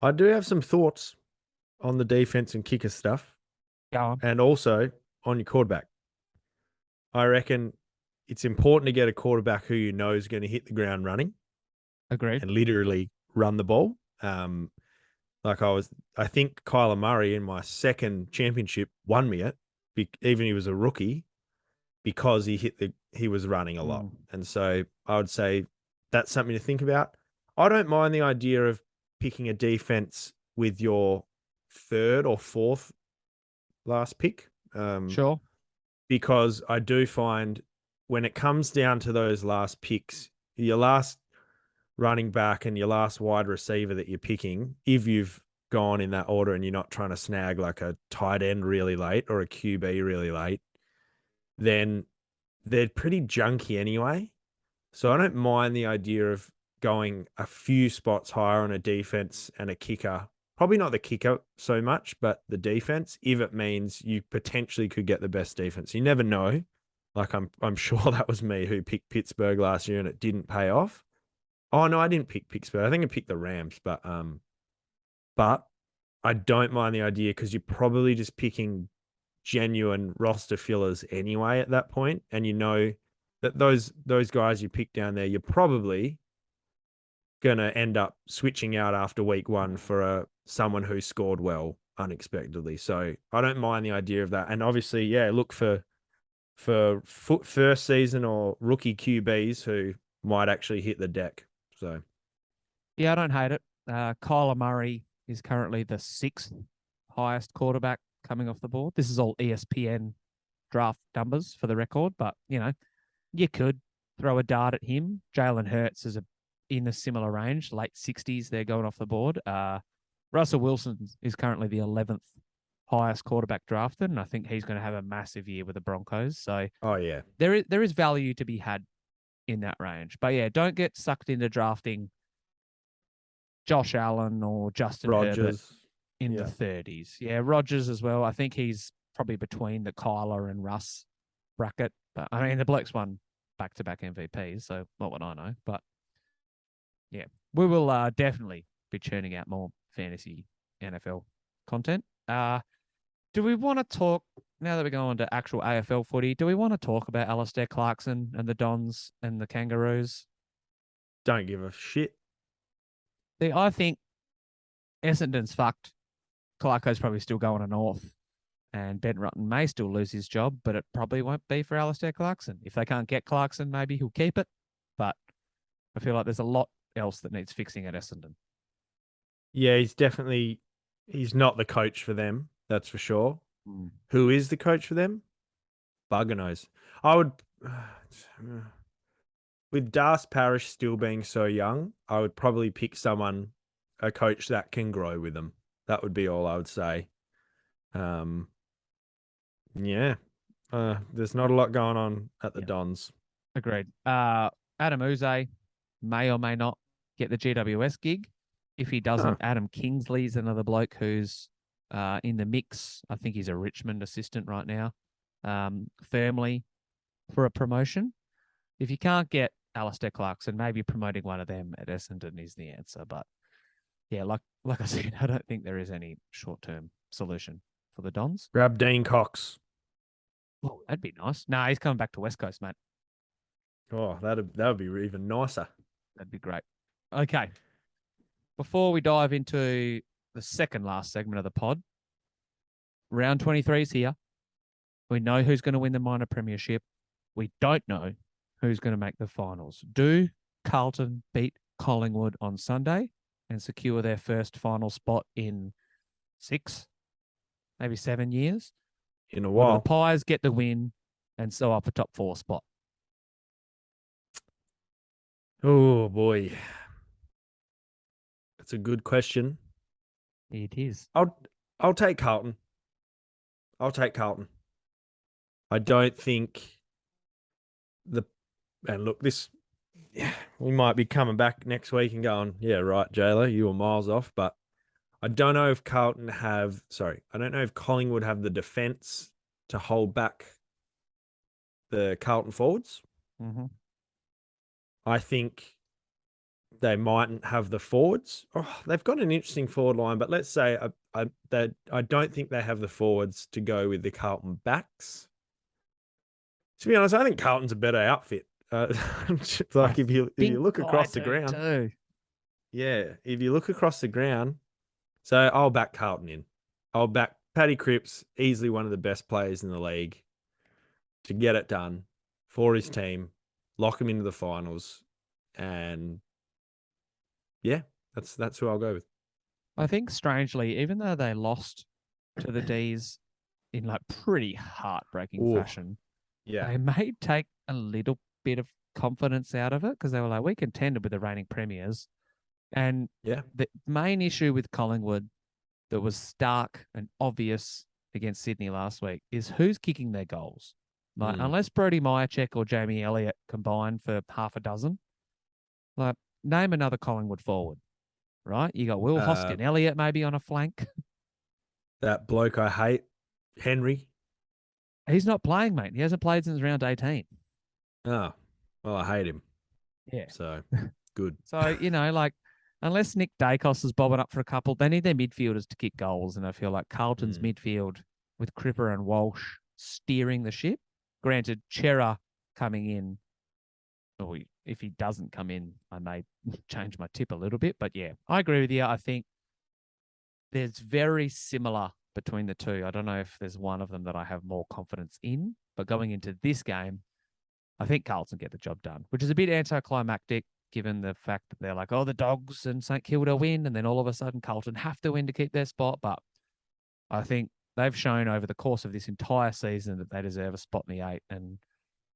I do have some thoughts on the defense and kicker stuff. Go on. And also on your quarterback. I reckon it's important to get a quarterback who you know is going to hit the ground running. Agreed. And literally run the ball. I think Kyler Murray in my second championship won me it, even he was a rookie, because he was running a lot. And so I would say that's something to think about. I don't mind the idea of picking a defense with your 3rd or 4th last pick. Sure. Because I do find when it comes down to those last picks, your last running back and your last wide receiver that you're picking, if you've gone in that order and you're not trying to snag like a tight end really late or a QB really late, then they're pretty junky anyway. So I don't mind the idea of going a few spots higher on a defense and a kicker. Probably not the kicker so much, but the defense, if it means you potentially could get the best defense. You never know. Like I'm sure that was me who picked Pittsburgh last year and it didn't pay off. Oh no, I didn't pick Pittsburgh. I think I picked the Rams, but I don't mind the idea because you're probably just picking genuine roster fillers anyway at that point, and you know that those guys you pick down there, you're probably gonna end up switching out after week one for someone who scored well unexpectedly. So I don't mind the idea of that. And obviously, yeah, look for first season or rookie QBs who might actually hit the deck. So yeah, I don't hate it. Kyler Murray is currently the 6th highest quarterback coming off the board. This is all ESPN draft numbers for the record, but you could throw a dart at him. Jalen Hurts is in a similar range, late 60s. They're going off the board. Russell Wilson is currently the 11th highest quarterback drafted, and I think he's going to have a massive year with the Broncos. So, oh yeah, there is value to be had in that range. But yeah, don't get sucked into drafting Josh Allen or Justin Herbert Rodgers in the 30s. Yeah, Rodgers as well. I think he's probably between the Kyler and Russ bracket. But I mean, the bloke's won back-to-back MVPs, so what would I know? But yeah, we will definitely be churning out more fantasy NFL content. Do we want to talk, now that we're going to actual AFL footy, do we want to talk about Alistair Clarkson and the Dons and the Kangaroos? Don't give a shit. I think Essendon's fucked. Clarko's probably still going to North, and Ben Rutten may still lose his job, but it probably won't be for Alistair Clarkson. If they can't get Clarkson, maybe he'll keep it. But I feel like there's a lot else that needs fixing at Essendon. Yeah, he's not the coach for them, that's for sure. Mm. Who is the coach for them? Bugger knows. I would, with Das Parish still being so young, I would probably pick a coach that can grow with them. That would be all I would say. Yeah. There's not a lot going on at the Dons. Agreed. Adam Uze may or may not get the GWS gig. If he doesn't, Adam Kingsley's another bloke who's in the mix. I think he's a Richmond assistant right now, firmly for a promotion. If you can't get Alistair Clarkson, maybe promoting one of them at Essendon is the answer. But yeah, like I said, I don't think there is any short-term solution for the Dons. Grab Dean Cox. Oh, that'd be nice. Nah, he's coming back to West Coast, mate. Oh, that would be even nicer. That'd be great. Okay. Before we dive into the second last segment of the pod, round 23 is here. We know who's going to win the minor premiership. We don't know who's going to make the finals. Do Carlton beat Collingwood on Sunday and secure their first final spot in 6, maybe 7 years? In a Or while. do the Pies get the win and sew up a top 4 spot? Oh, boy. That's a good question. It is. I'll take Carlton. I don't think and look, we might be coming back next week and going, yeah, right, Jayla, you were miles off, but I don't know if Collingwood have the defense to hold back the Carlton forwards. Mm-hmm. I think they mightn't have the forwards. Oh, they've got an interesting forward line, but let's say I don't think they have the forwards to go with the Carlton backs. To be honest, I think Carlton's a better outfit. Like if you look across the ground, too. yeah, if you look across the ground, so I'll back Carlton in. I'll back Paddy Cripps, easily one of the best players in the league, to get it done for his team, lock him into the finals, and yeah, that's who I'll go with. I think strangely, even though they lost to the D's in like pretty heartbreaking fashion, they may take a little bit of confidence out of it because they were like, we contended with the reigning premiers. And the main issue with Collingwood that was stark and obvious against Sydney last week is who's kicking their goals. Like, unless Brodie Myercheck or Jamie Elliott combine for half a dozen, like, name another Collingwood forward, right? You got Will Hoskin, Elliott maybe on a flank. That bloke I hate, Henry. He's not playing, mate. He hasn't played since round 18. Oh, well, I hate him. Yeah. So, good. So, like, unless Nick Dacos is bobbing up for a couple, they need their midfielders to kick goals. And I feel like Carlton's midfield with Cripper and Walsh steering the ship. Granted, Chera coming in, or if he doesn't come in, I may change my tip a little bit. But yeah, I agree with you. I think there's very similar between the two. I don't know if there's one of them that I have more confidence in, but going into this game, I think Carlton get the job done, which is a bit anticlimactic given the fact that they're like, oh, the Dogs and St Kilda win, and then all of a sudden Carlton have to win to keep their spot. But I think they've shown over the course of this entire season that they deserve a spot in the 8. And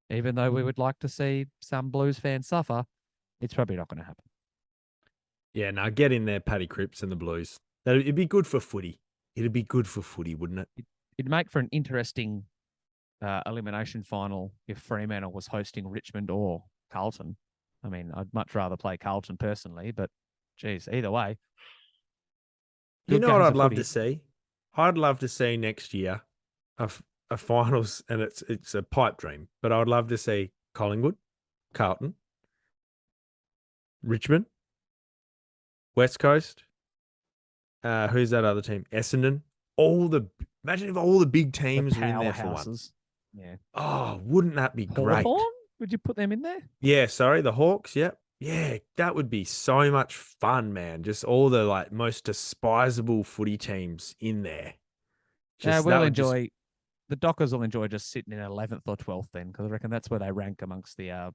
even though we would like to see some Blues fans suffer, it's probably not going to happen. Yeah, no, get in there, Paddy Cripps and the Blues. It'd be good for footy. It'd be good for footy, wouldn't it? It'd make for an interesting elimination final if Fremantle was hosting Richmond or Carlton. I mean, I'd much rather play Carlton personally, but geez, either way. You know what I'd love to see? I'd love to see next year a finals, and it's a pipe dream, but I would love to see Collingwood, Carlton, Richmond, West Coast. Who's that other team? Essendon. Imagine if all the big teams were in there for once. Yeah. Oh, wouldn't that be great? Would you put them in there? Yeah, sorry, the Hawks. Yep. Yeah, that would be so much fun, man. Just all the most despisable footy teams in there. The Dockers will enjoy just sitting in 11th or 12th then, because I reckon that's where they rank amongst the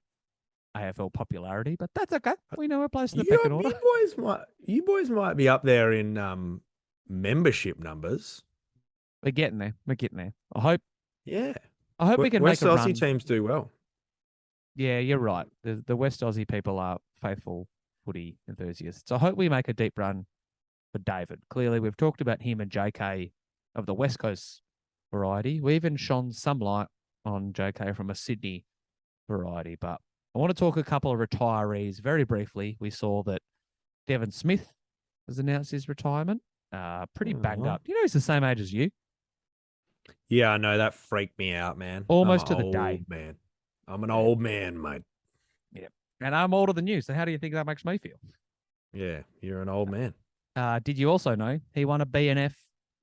AFL popularity. But that's okay. We know we're placed in the pecking order. You boys might be up there in membership numbers. We're getting there. I hope. Yeah. I hope we can West make a Aussie run. teams do well. Yeah, you're right. The West Aussie people are faithful footy enthusiasts. I hope we make a deep run for David. Clearly, we've talked about him and JK of the West Coast variety. We even shone some light on JK from a Sydney variety. But I want to talk a couple of retirees very briefly. We saw that Devon Smith has announced his retirement. Pretty banged up. You know, he's the same age as you. Yeah, I know. That freaked me out, man. Almost to the day. Man. I'm an old man, mate. Yeah. And I'm older than you. So how do you think that makes me feel? Yeah, you're an old man. Did you also know he won a BNF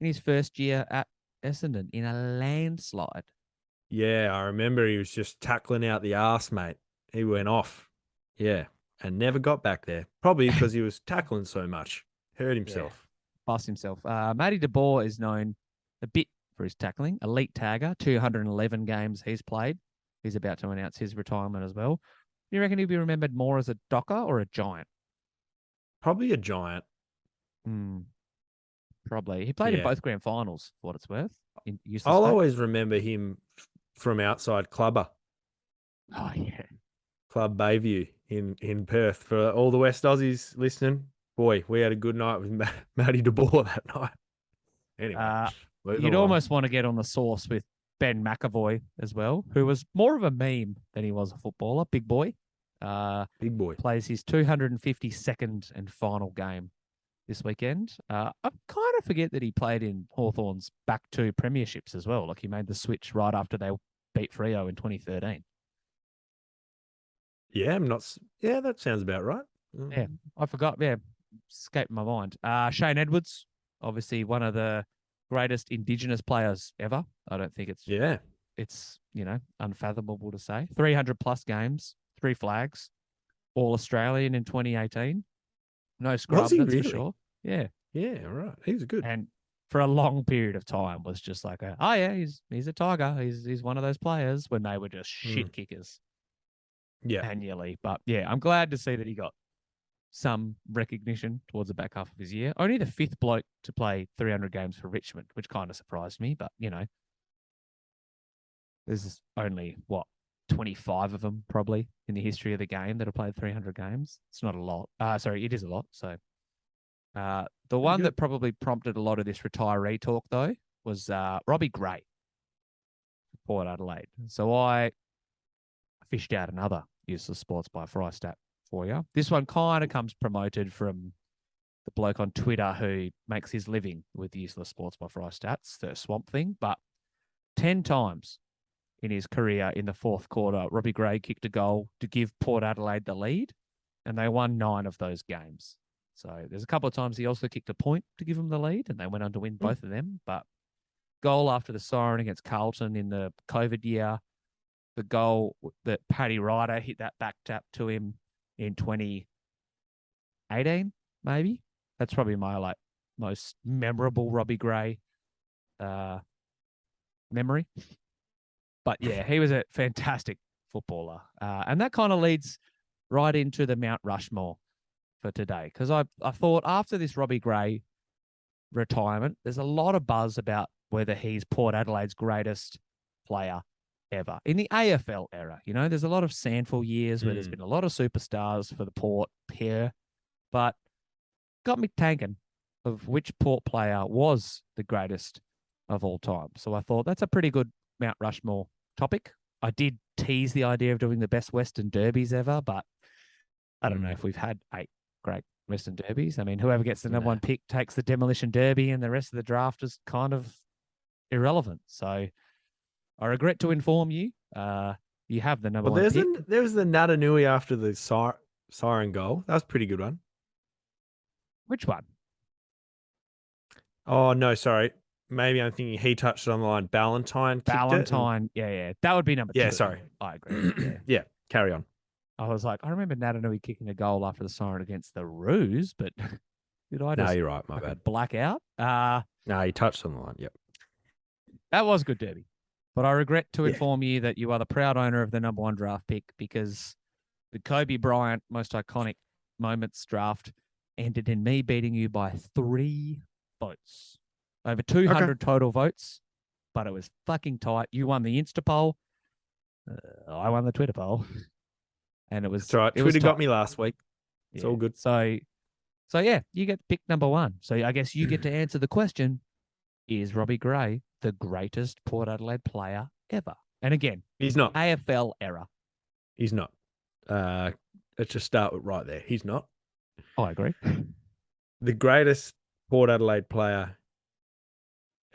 in his first year at Essendon in a landslide? Yeah, I remember he was just tackling out the arse, mate. He went off. Yeah, and never got back there. Probably because he was tackling so much. Hurt himself. Yeah. Bust himself. Matty De Boer is known a bit for his tackling. Elite tagger, 211 games he's played. He's about to announce his retirement as well. Do you reckon he'll be remembered more as a docker or a giant? Probably a giant. Probably. He played in both grand finals, for what it's worth. I'll always remember him from outside Clubber. Oh, yeah. Club Bayview in Perth. For all the West Aussies listening, boy, we had a good night with Matty De Boer that night. Anyway. You'd almost want to get on the sauce with Ben McAvoy as well, who was more of a meme than he was a footballer. Big boy. Big boy. Plays his 252nd and final game this weekend. I kind of forget that he played in Hawthorn's back two premierships as well. Like he made the switch right after they beat Freo in 2013. Yeah, that sounds about right. Yeah, I forgot. Yeah, escaped my mind. Shane Edwards, obviously one of the greatest Indigenous players ever. I don't think it's unfathomable to say. 300 plus games, 3 flags, all Australian in 2018. No scrub, that's really? For sure. Yeah. Yeah, right. He's good. And for a long period of time was just like, he's a Tiger. He's one of those players when they were just shit kickers. Yeah. Annually. But yeah, I'm glad to see that he got some recognition towards the back half of his year. Only the 5th bloke to play 300 games for Richmond, which kind of surprised me. But, there's only, 25 of them probably in the history of the game that have played 300 games. It's not a lot. Sorry, it is a lot. So the one that probably prompted a lot of this retiree talk, though, was Robbie Gray, Port Adelaide. So I fished out another useless sports by Frystat for you. This one kind of comes promoted from the bloke on Twitter who makes his living with useless sports by Frystats, the Swamp Thing. But 10 times in his career in the 4th quarter, Robbie Gray kicked a goal to give Port Adelaide the lead, and they won 9 of those games. So there's a couple of times he also kicked a point to give them the lead, and they went on to win both of them. But goal after the siren against Carlton in the COVID year, the goal that Paddy Ryder hit that back tap to him in 2018, maybe. That's probably my most memorable Robbie Gray memory. But yeah, he was a fantastic footballer. And that kind of leads right into the Mt Rushmore for today. Because I thought after this Robbie Gray retirement, there's a lot of buzz about whether he's Port Adelaide's greatest player ever. In the AFL era, there's a lot of Sandful years where there's been a lot of superstars for the Port pair, but got me tanking of which Port player was the greatest of all time. So I thought that's a pretty good Mt Rushmore topic. I did tease the idea of doing the best Western derbies ever, but I don't know if we've had 8 great Western derbies. I mean, whoever gets the number one pick takes the demolition derby, and the rest of the draft is kind of irrelevant. So I regret to inform you, you have the number one pick. There was the Natanui after the siren goal. That was a pretty good one. Which one? Oh, no, sorry. Maybe I'm thinking he touched it on the line. Ballantyne. Yeah. That would be number 2. Yeah, sorry. I agree. Yeah. Yeah, carry on. I was like, I remember Natanui kicking a goal after the siren against the Roos, but did I just... No, you're right. My bad. Black out? No, he touched on the line. Yep. That was a good derby. But I regret to inform you that you are the proud owner of the number 1 draft pick, because the Kobe Bryant most iconic moments draft ended in me beating you by 3 votes. Over 200 total votes, but it was fucking tight. You won the Insta poll. I won the Twitter poll. And it was... That's right. Twitter got me last week. It's all good. So yeah, you get pick number 1. So I guess you get to answer the question, is Robbie Gray the greatest Port Adelaide player ever? And again, he's not. AFL era. He's not. Let's just start with right there. He's not. I agree. The greatest Port Adelaide player.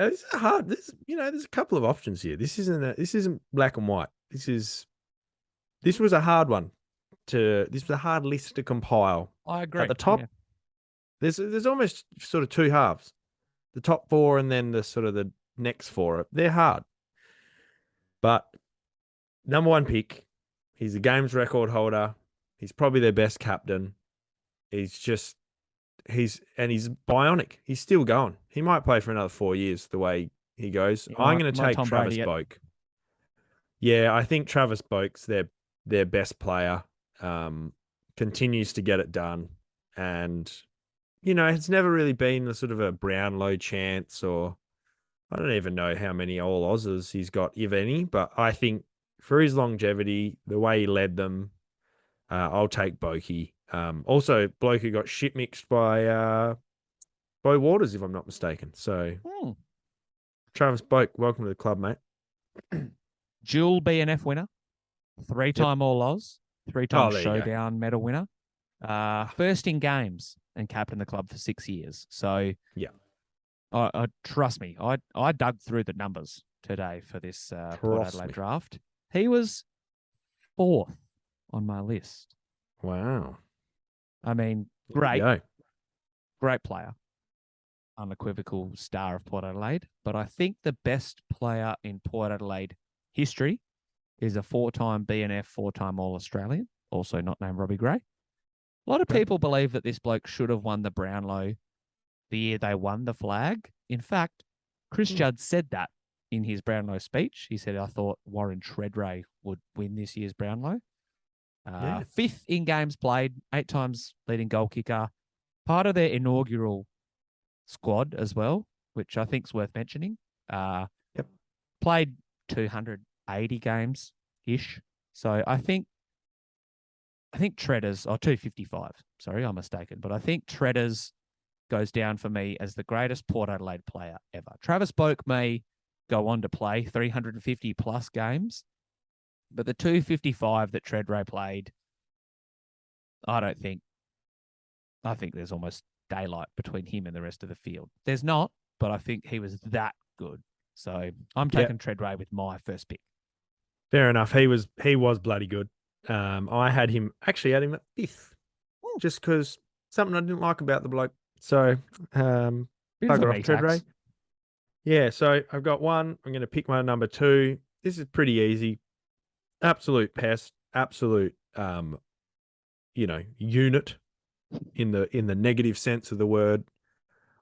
It's hard. There's a couple of options here. This isn't black and white. This was a hard one this was a hard list to compile. I agree. At the top, there's almost sort of 2 halves. The top 4 and then the sort of the next 4. They're hard. But number 1 pick, he's a games record holder. He's probably their best captain. He's bionic. He's still going. He might play for another 4 years the way he goes. I'm going to take Travis Boak. Yeah, I think Travis Boak's their best player. Continues to get it done. And, it's never really been the sort of a Brownlow chance, or I don't even know how many All Aussies he's got, if any. But I think for his longevity, the way he led them, I'll take Boakey. Also, bloke who got shit mixed by Bo Waters, if I'm not mistaken. So, Travis Boak, welcome to the club, mate. Dual BNF winner, 3-time All Aus, 3-time Showdown medal winner, first in games, and captained the club for 6 years. So, yeah, I trust me, I dug through the numbers today for this Port Adelaide draft. He was 4th on my list. Wow. I mean, great player, unequivocal star of Port Adelaide. But I think the best player in Port Adelaide history is a 4-time BNF, 4-time All-Australian, also not named Robbie Gray. A lot of people believe that this bloke should have won the Brownlow the year they won the flag. In fact, Chris Judd said that in his Brownlow speech. He said, I thought Warren Treadray would win this year's Brownlow. 5th in games played, 8 times leading goal kicker, part of their inaugural squad as well, which I think is worth mentioning. Played 280 games-ish. So I think Treaders, 255. Sorry, I'm mistaken. But I think Treaders goes down for me as the greatest Port Adelaide player ever. Travis Boak may go on to play 350 plus games, but the 255 that Treadray played, I think there's almost daylight between him and the rest of the field. There's not, but I think he was that good. So I'm taking Treadray with my first pick. Fair enough. He was bloody good. I had him at 5th, just because something I didn't like about the bloke. So, bugger off Treadray. Yeah, so I've got one. I'm going to pick my number 2. This is pretty easy. Absolute pest. Absolute, unit in the negative sense of the word.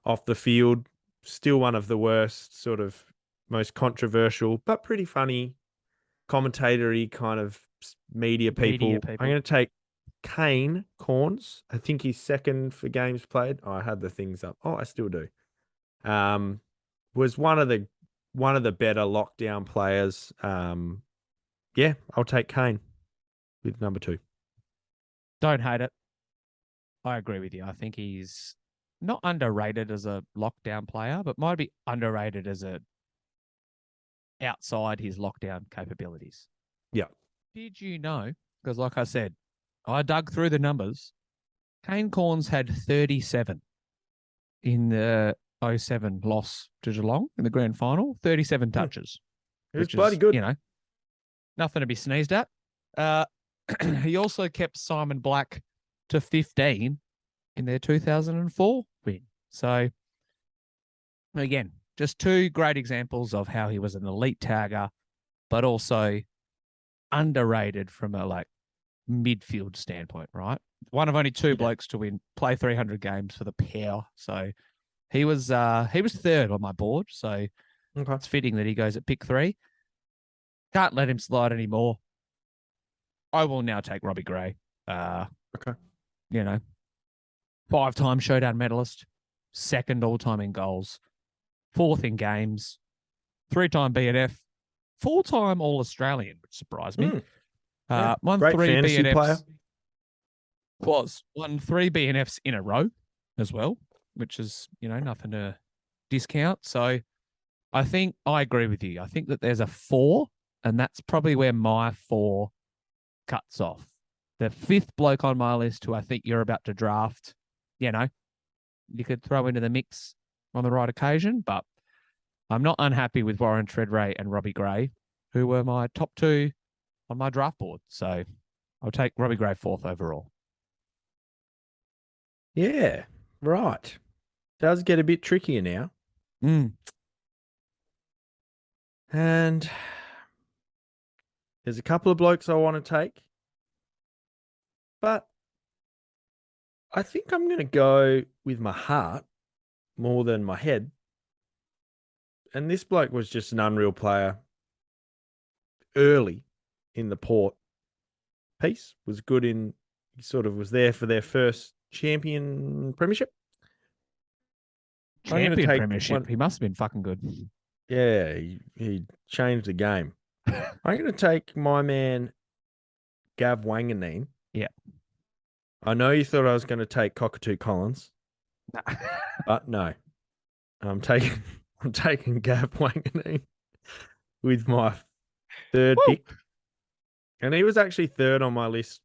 Off the field, still one of the worst, sort of most controversial, but pretty funny commentatory kind of media people. I'm going to take Kane Corns. I think he's second for games played. Oh, I had the things up. Oh, I still do. Was one of the better lockdown players. Yeah, I'll take Kane with number 2. Don't hate it. I agree with you. I think he's not underrated as a lockdown player, but might be underrated as a outside his lockdown capabilities. Yeah. Did you know? Because like I said, I dug through the numbers. Kane Corns had 37 in the 07 loss to Geelong in the grand final. 37 touches. It was bloody good. Nothing to be sneezed at. He also kept Simon Black to 15 in their 2004 win. So, again, just 2 great examples of how he was an elite tagger, but also underrated from a midfield standpoint, right? One of only 2 blokes to play 300 games for the Power. So he was third on my board. So it's fitting that he goes at pick 3. Can't let him slide anymore. I will now take Robbie Gray. Okay. 5-time showdown medalist, 2nd all-time in goals, 4th in games, 3-time BNF, 4-time All-Australian, which surprised me. Won great 3 fantasy BNFs. player. Won 3 BNFs in a row as well, which is, nothing to discount. So I think I agree with you. I think that there's a 4, and that's probably where my 4 cuts off. The 5th bloke on my list who I think you're about to draft, you could throw into the mix on the right occasion, but I'm not unhappy with Warren Treadray and Robbie Gray, who were my top 2 on my draft board. So I'll take Robbie Gray 4th overall. Yeah, right. Does get a bit trickier now. And there's a couple of blokes I want to take, but I think I'm going to go with my heart more than my head. And this bloke was just an unreal player early in the Port piece. Was good he sort of was there for their first champion premiership. Premiership. He must have been fucking good. Yeah, he changed the game. I'm going to take my man, Gav Wanganeen. Yeah. I know you thought I was going to take Cockatoo Collins, but no. I'm taking Gav Wanganeen with my 3rd pick. And he was actually 3rd on my list.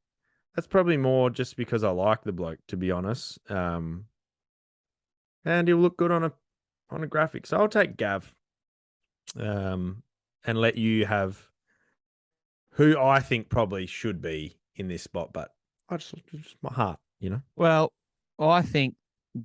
That's probably more just because I like the bloke, to be honest. And he'll look good on a graphic. So I'll take Gav. And let you have who I think probably should be in this spot, but I just my heart, Well, I think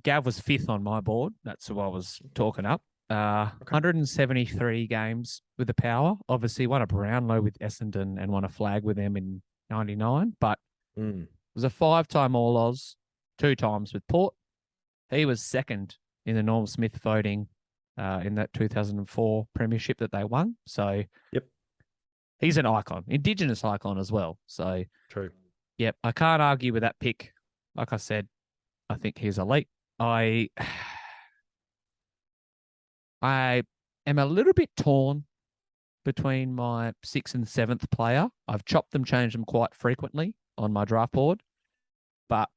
Gav was 5th on my board. That's who I was talking up. 173 games with the Power. Obviously, won a Brownlow with Essendon and won a flag with them in 99. But was a 5-time All-Aus, 2 times with Port. He was 2nd in the Norm Smith voting in that 2004 premiership that they won. So he's an icon, Indigenous icon as well. So true. Yep, I can't argue with that pick. Like I said, I think he's elite. I am a little bit torn between my 6th and 7th player. I've chopped them, changed them quite frequently on my draft board. But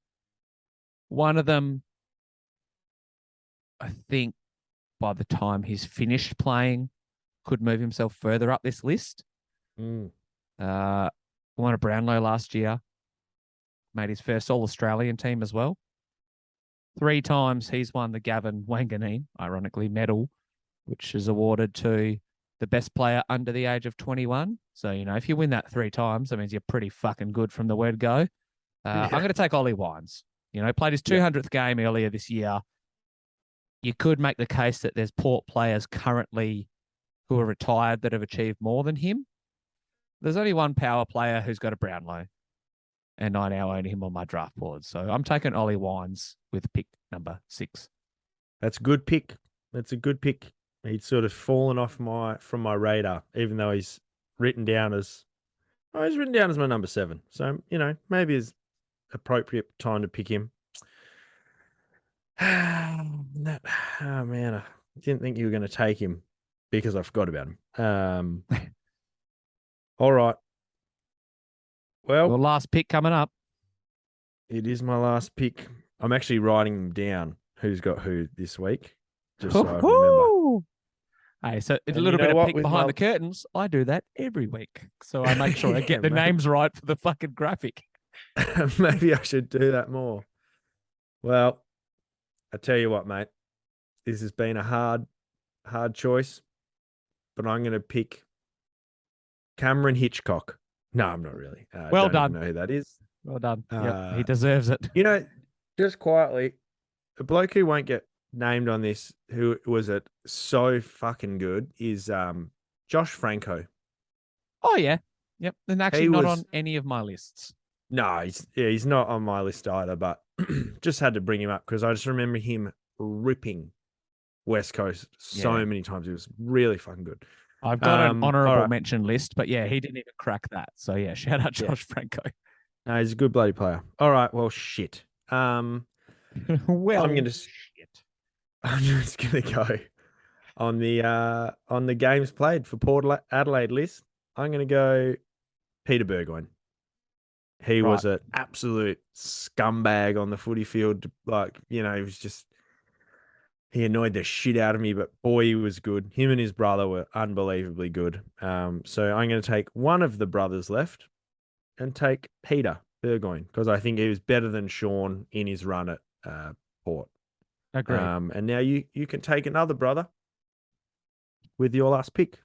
one of them, I think by the time he's finished playing, could move himself further up this list. Won a Brownlow last year. Made his first All-Australian team as well. 3 times he's won the Gavin Wanganeen, ironically, medal, which is awarded to the best player under the age of 21. So, if you win that 3 times, that means you're pretty fucking good from the word go. I'm going to take Ollie Wines. Played his 200th game earlier this year. you could make the case that there's Port players currently who are retired that have achieved more than him. There's only one power player who's got a Brownlow, and I now own him on my draft board. So I'm taking Ollie Wines with pick number 6. That's a good pick. That's a good pick. He'd sort of fallen off from my radar, even though he's written down as my number 7. So, maybe it's appropriate time to pick him. Oh man, I didn't think you were going to take him because I forgot about him. All right. Well, Your last pick coming up. it is my last pick. I'm actually writing them down. Who's got who this week? Just so I remember. Hey, so a little bit of peek behind the curtains. I do that every week. So I make sure I get the names right for the fucking graphic. Maybe I should do that more. Well, I tell you what, mate. This has been a hard choice, but I'm going to pick Cameron Hitchcock. No, I'm not really. Well don't done. even know who that is. Well done. Yep, he deserves it. Just quietly, a bloke who won't get named on this, who was it so fucking good, is Josh Franco. Oh yeah, yep. And actually not on any of my lists. No, he's not on my list either. But just had to bring him up because I just remember him ripping West Coast so many times. It was really fucking good. I've got an honourable mention list, but yeah, he didn't even crack that. So yeah, shout out Josh Franco. No, he's a good bloody player. All right, well, shit. Well, I'm just gonna go on the games played for Port Adelaide list. I'm gonna go Peter Burgoyne. He was an absolute scumbag on the footy field. He was just, he annoyed the shit out of me, but boy, he was good. Him and his brother were unbelievably good. So I'm going to take one of the brothers left and take Peter Burgoyne because I think he was better than Sean in his run at Port. Agreed. And now you can take another brother with your last pick.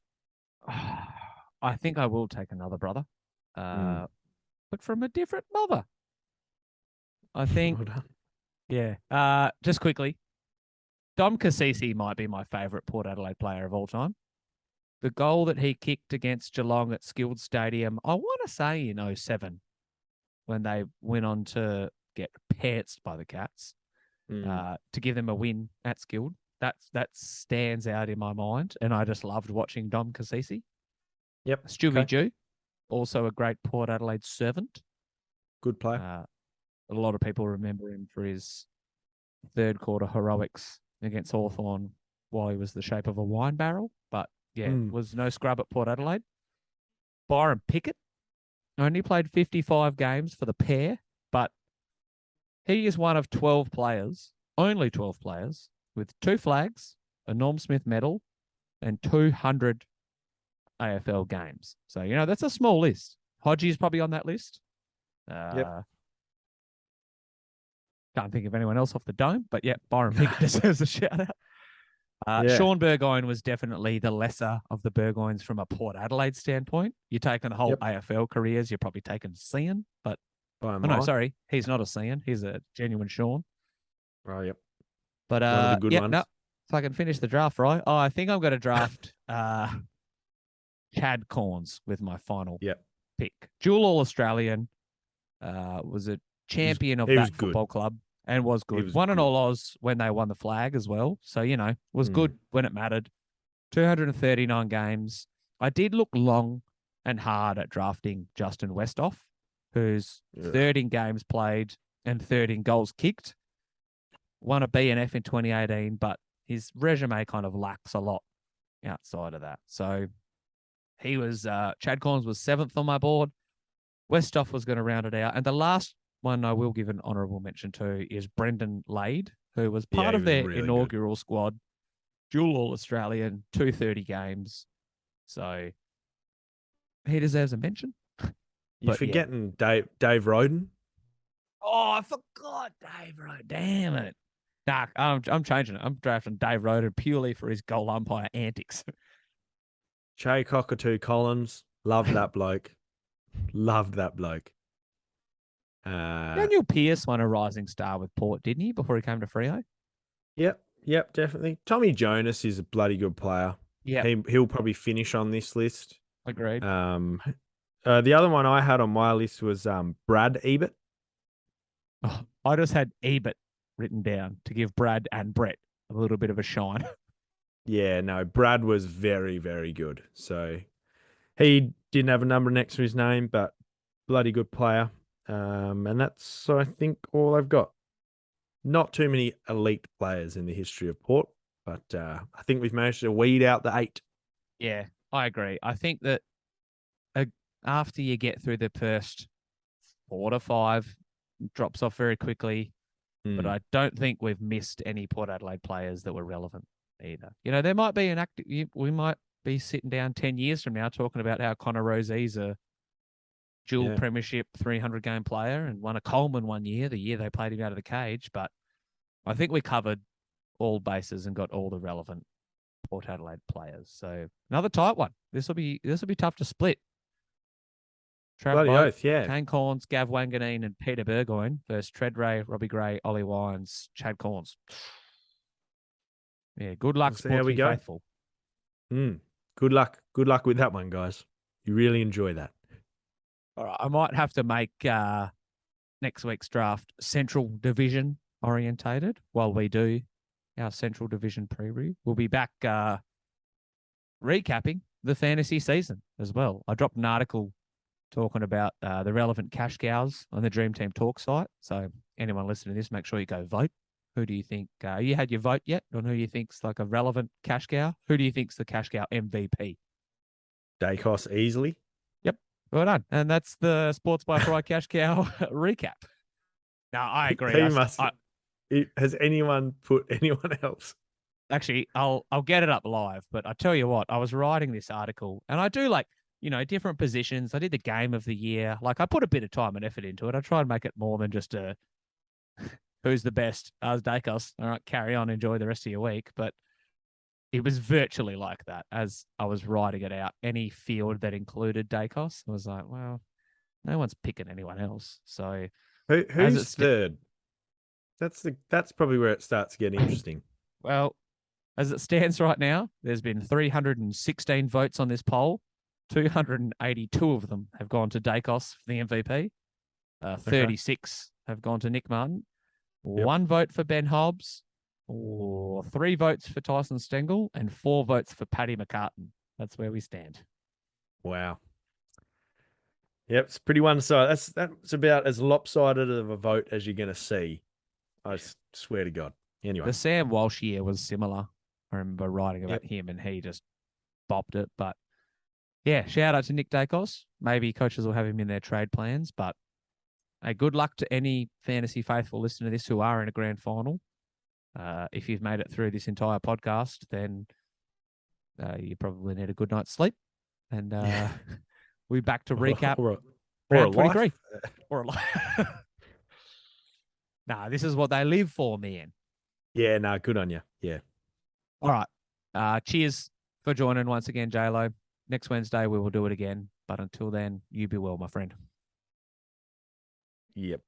I think I will take another brother. But from a different mother. I think, just quickly, Dom Cassisi might be my favourite Port Adelaide player of all time. The goal that he kicked against Geelong at Skilled Stadium, I want to say in 2007, when they went on to get pantsed by the Cats to give them a win at Skilled. That stands out in my mind, and I just loved watching Dom Cassisi. Yep. Stewie Jew. Also a great Port Adelaide servant. Good player. A lot of people remember him for his third quarter heroics against Hawthorn while he was the shape of a wine barrel. But, was no scrub at Port Adelaide. Byron Pickett only played 55 games for the pair, but he is one of 12 players, only 12 players, with 2 flags, a Norm Smith medal, and 200 AFL games. So, that's a small list. Hodgie is probably on that list. Can't think of anyone else off the dome, but Byron Pickett deserves a shout out. Sean Burgoyne was definitely the lesser of the Burgoynes from a Port Adelaide standpoint. You're taking the whole AFL careers, you're probably taking Cian, but he's not a Cian. He's a genuine Sean. Oh, yep. But one of the good ones. No, if I can finish the draft right, I think I'm going to draft Chad Corns with my final pick. Dual All-Australian, was a champion of that football club and was good. Won an All-Oz when they won the flag as well. So, was good when it mattered. 239 games. I did look long and hard at drafting Justin Westhoff, who's third in games played and third in goals kicked. Won a BNF in 2018, but his resume kind of lacks a lot outside of that. So he was, Chad Corns was 7th on my board. Westhoff was going to round it out. And the last one I will give an honourable mention to is Brendan Lade, who was part of their really inaugural squad. Dual All-Australian, 230 games. So he deserves a mention. You're forgetting Dave Roden. Oh, I forgot Dave Roden. Damn it. Nah, I'm changing it. I'm drafting Dave Roden purely for his goal umpire antics. Che Cockatoo Collins. Loved that bloke. Loved that bloke. Daniel Pearce won a rising star with Port, didn't he, before he came to Freo? Yep. Yep, definitely. Tommy Jonas is a bloody good player. Yeah, He'll probably finish on this list. agreed. The other one I had on my list was Brad Ebert. Oh, I just had Ebert written down to give Brad and Brett a little bit of a shine. Yeah, no, Brad was very, very good. So he didn't have a number next to his name, but bloody good player. And that's, I think, all I've got. Not too many elite players in the history of Port, but I think we've managed to weed out the 8. Yeah, I agree. I think that after you get through the first 4 to 5, it drops off very quickly. But I don't think we've missed any Port Adelaide players that were relevant either. You know, there might be we might be sitting down 10 years from now talking about how Connor Rosie's a dual premiership 300-game player and won a Coleman one year, the year they played him out of the cage. But I think we covered all bases and got all the relevant Port Adelaide players. So another tight one. This will be tough to split. Bloody Boat, oath, yeah. Kane Corns, Gav Wanganeen, and Peter Burgoyne versus Treadray, Robbie Gray, Ollie Wines, Chad Corns. Yeah, good luck, How we go. faithful. Good luck. Good luck with that one, guys. You really enjoy that. All right, I might have to make next week's draft Central Division orientated while we do our Central Division preview. We'll be back recapping the fantasy season as well. I dropped an article talking about the relevant cash cows on the Dream Team Talk site. So anyone listening to this, make sure you go vote. Who do you think? You had your vote yet on who you think's like a relevant cash cow? Who do you think's the cash cow MVP? Dacos easily. Yep, well done. And that's the Sports by Fry cash cow recap. Now I agree. Has anyone put anyone else? Actually, I'll get it up live. But I tell you what, I was writing this article, and I do different positions. I did the game of the year. Like, I put a bit of time and effort into it. I try and make it more than just a who's the best? Dacos. All right, carry on, enjoy the rest of your week. But it was virtually like that as I was writing it out. Any field that included Dacos, I was like, well, no one's picking anyone else. So who's third? That's probably where it starts getting interesting. Well, as it stands right now, there's been 316 votes on this poll. 282 of them have gone to Dacos for the MVP. 36 have gone to Nick Martin. Yep. 1 vote for Ben Hobbs, or 3 votes for Tyson Stengel, and 4 votes for Paddy McCartan. That's where we stand. Wow. Yep, it's pretty one-sided. That's about as lopsided of a vote as you're going to see. I swear to God. Anyway. The Sam Walsh year was similar. I remember writing about him, and he just bopped it. But yeah, shout out to Nick Dacos. Maybe coaches will have him in their trade plans, but good luck to any fantasy faithful listener to this who are in a grand final. If you've made it through this entire podcast, then you probably need a good night's sleep. And we're back to recap. Or round a 23. Or a life. Nah, this is what they live for, man. Yeah, no, good on you. Yeah. All right. Cheers for joining once again, J-Lo. Next Wednesday, we will do it again. But until then, you be well, my friend. Yep.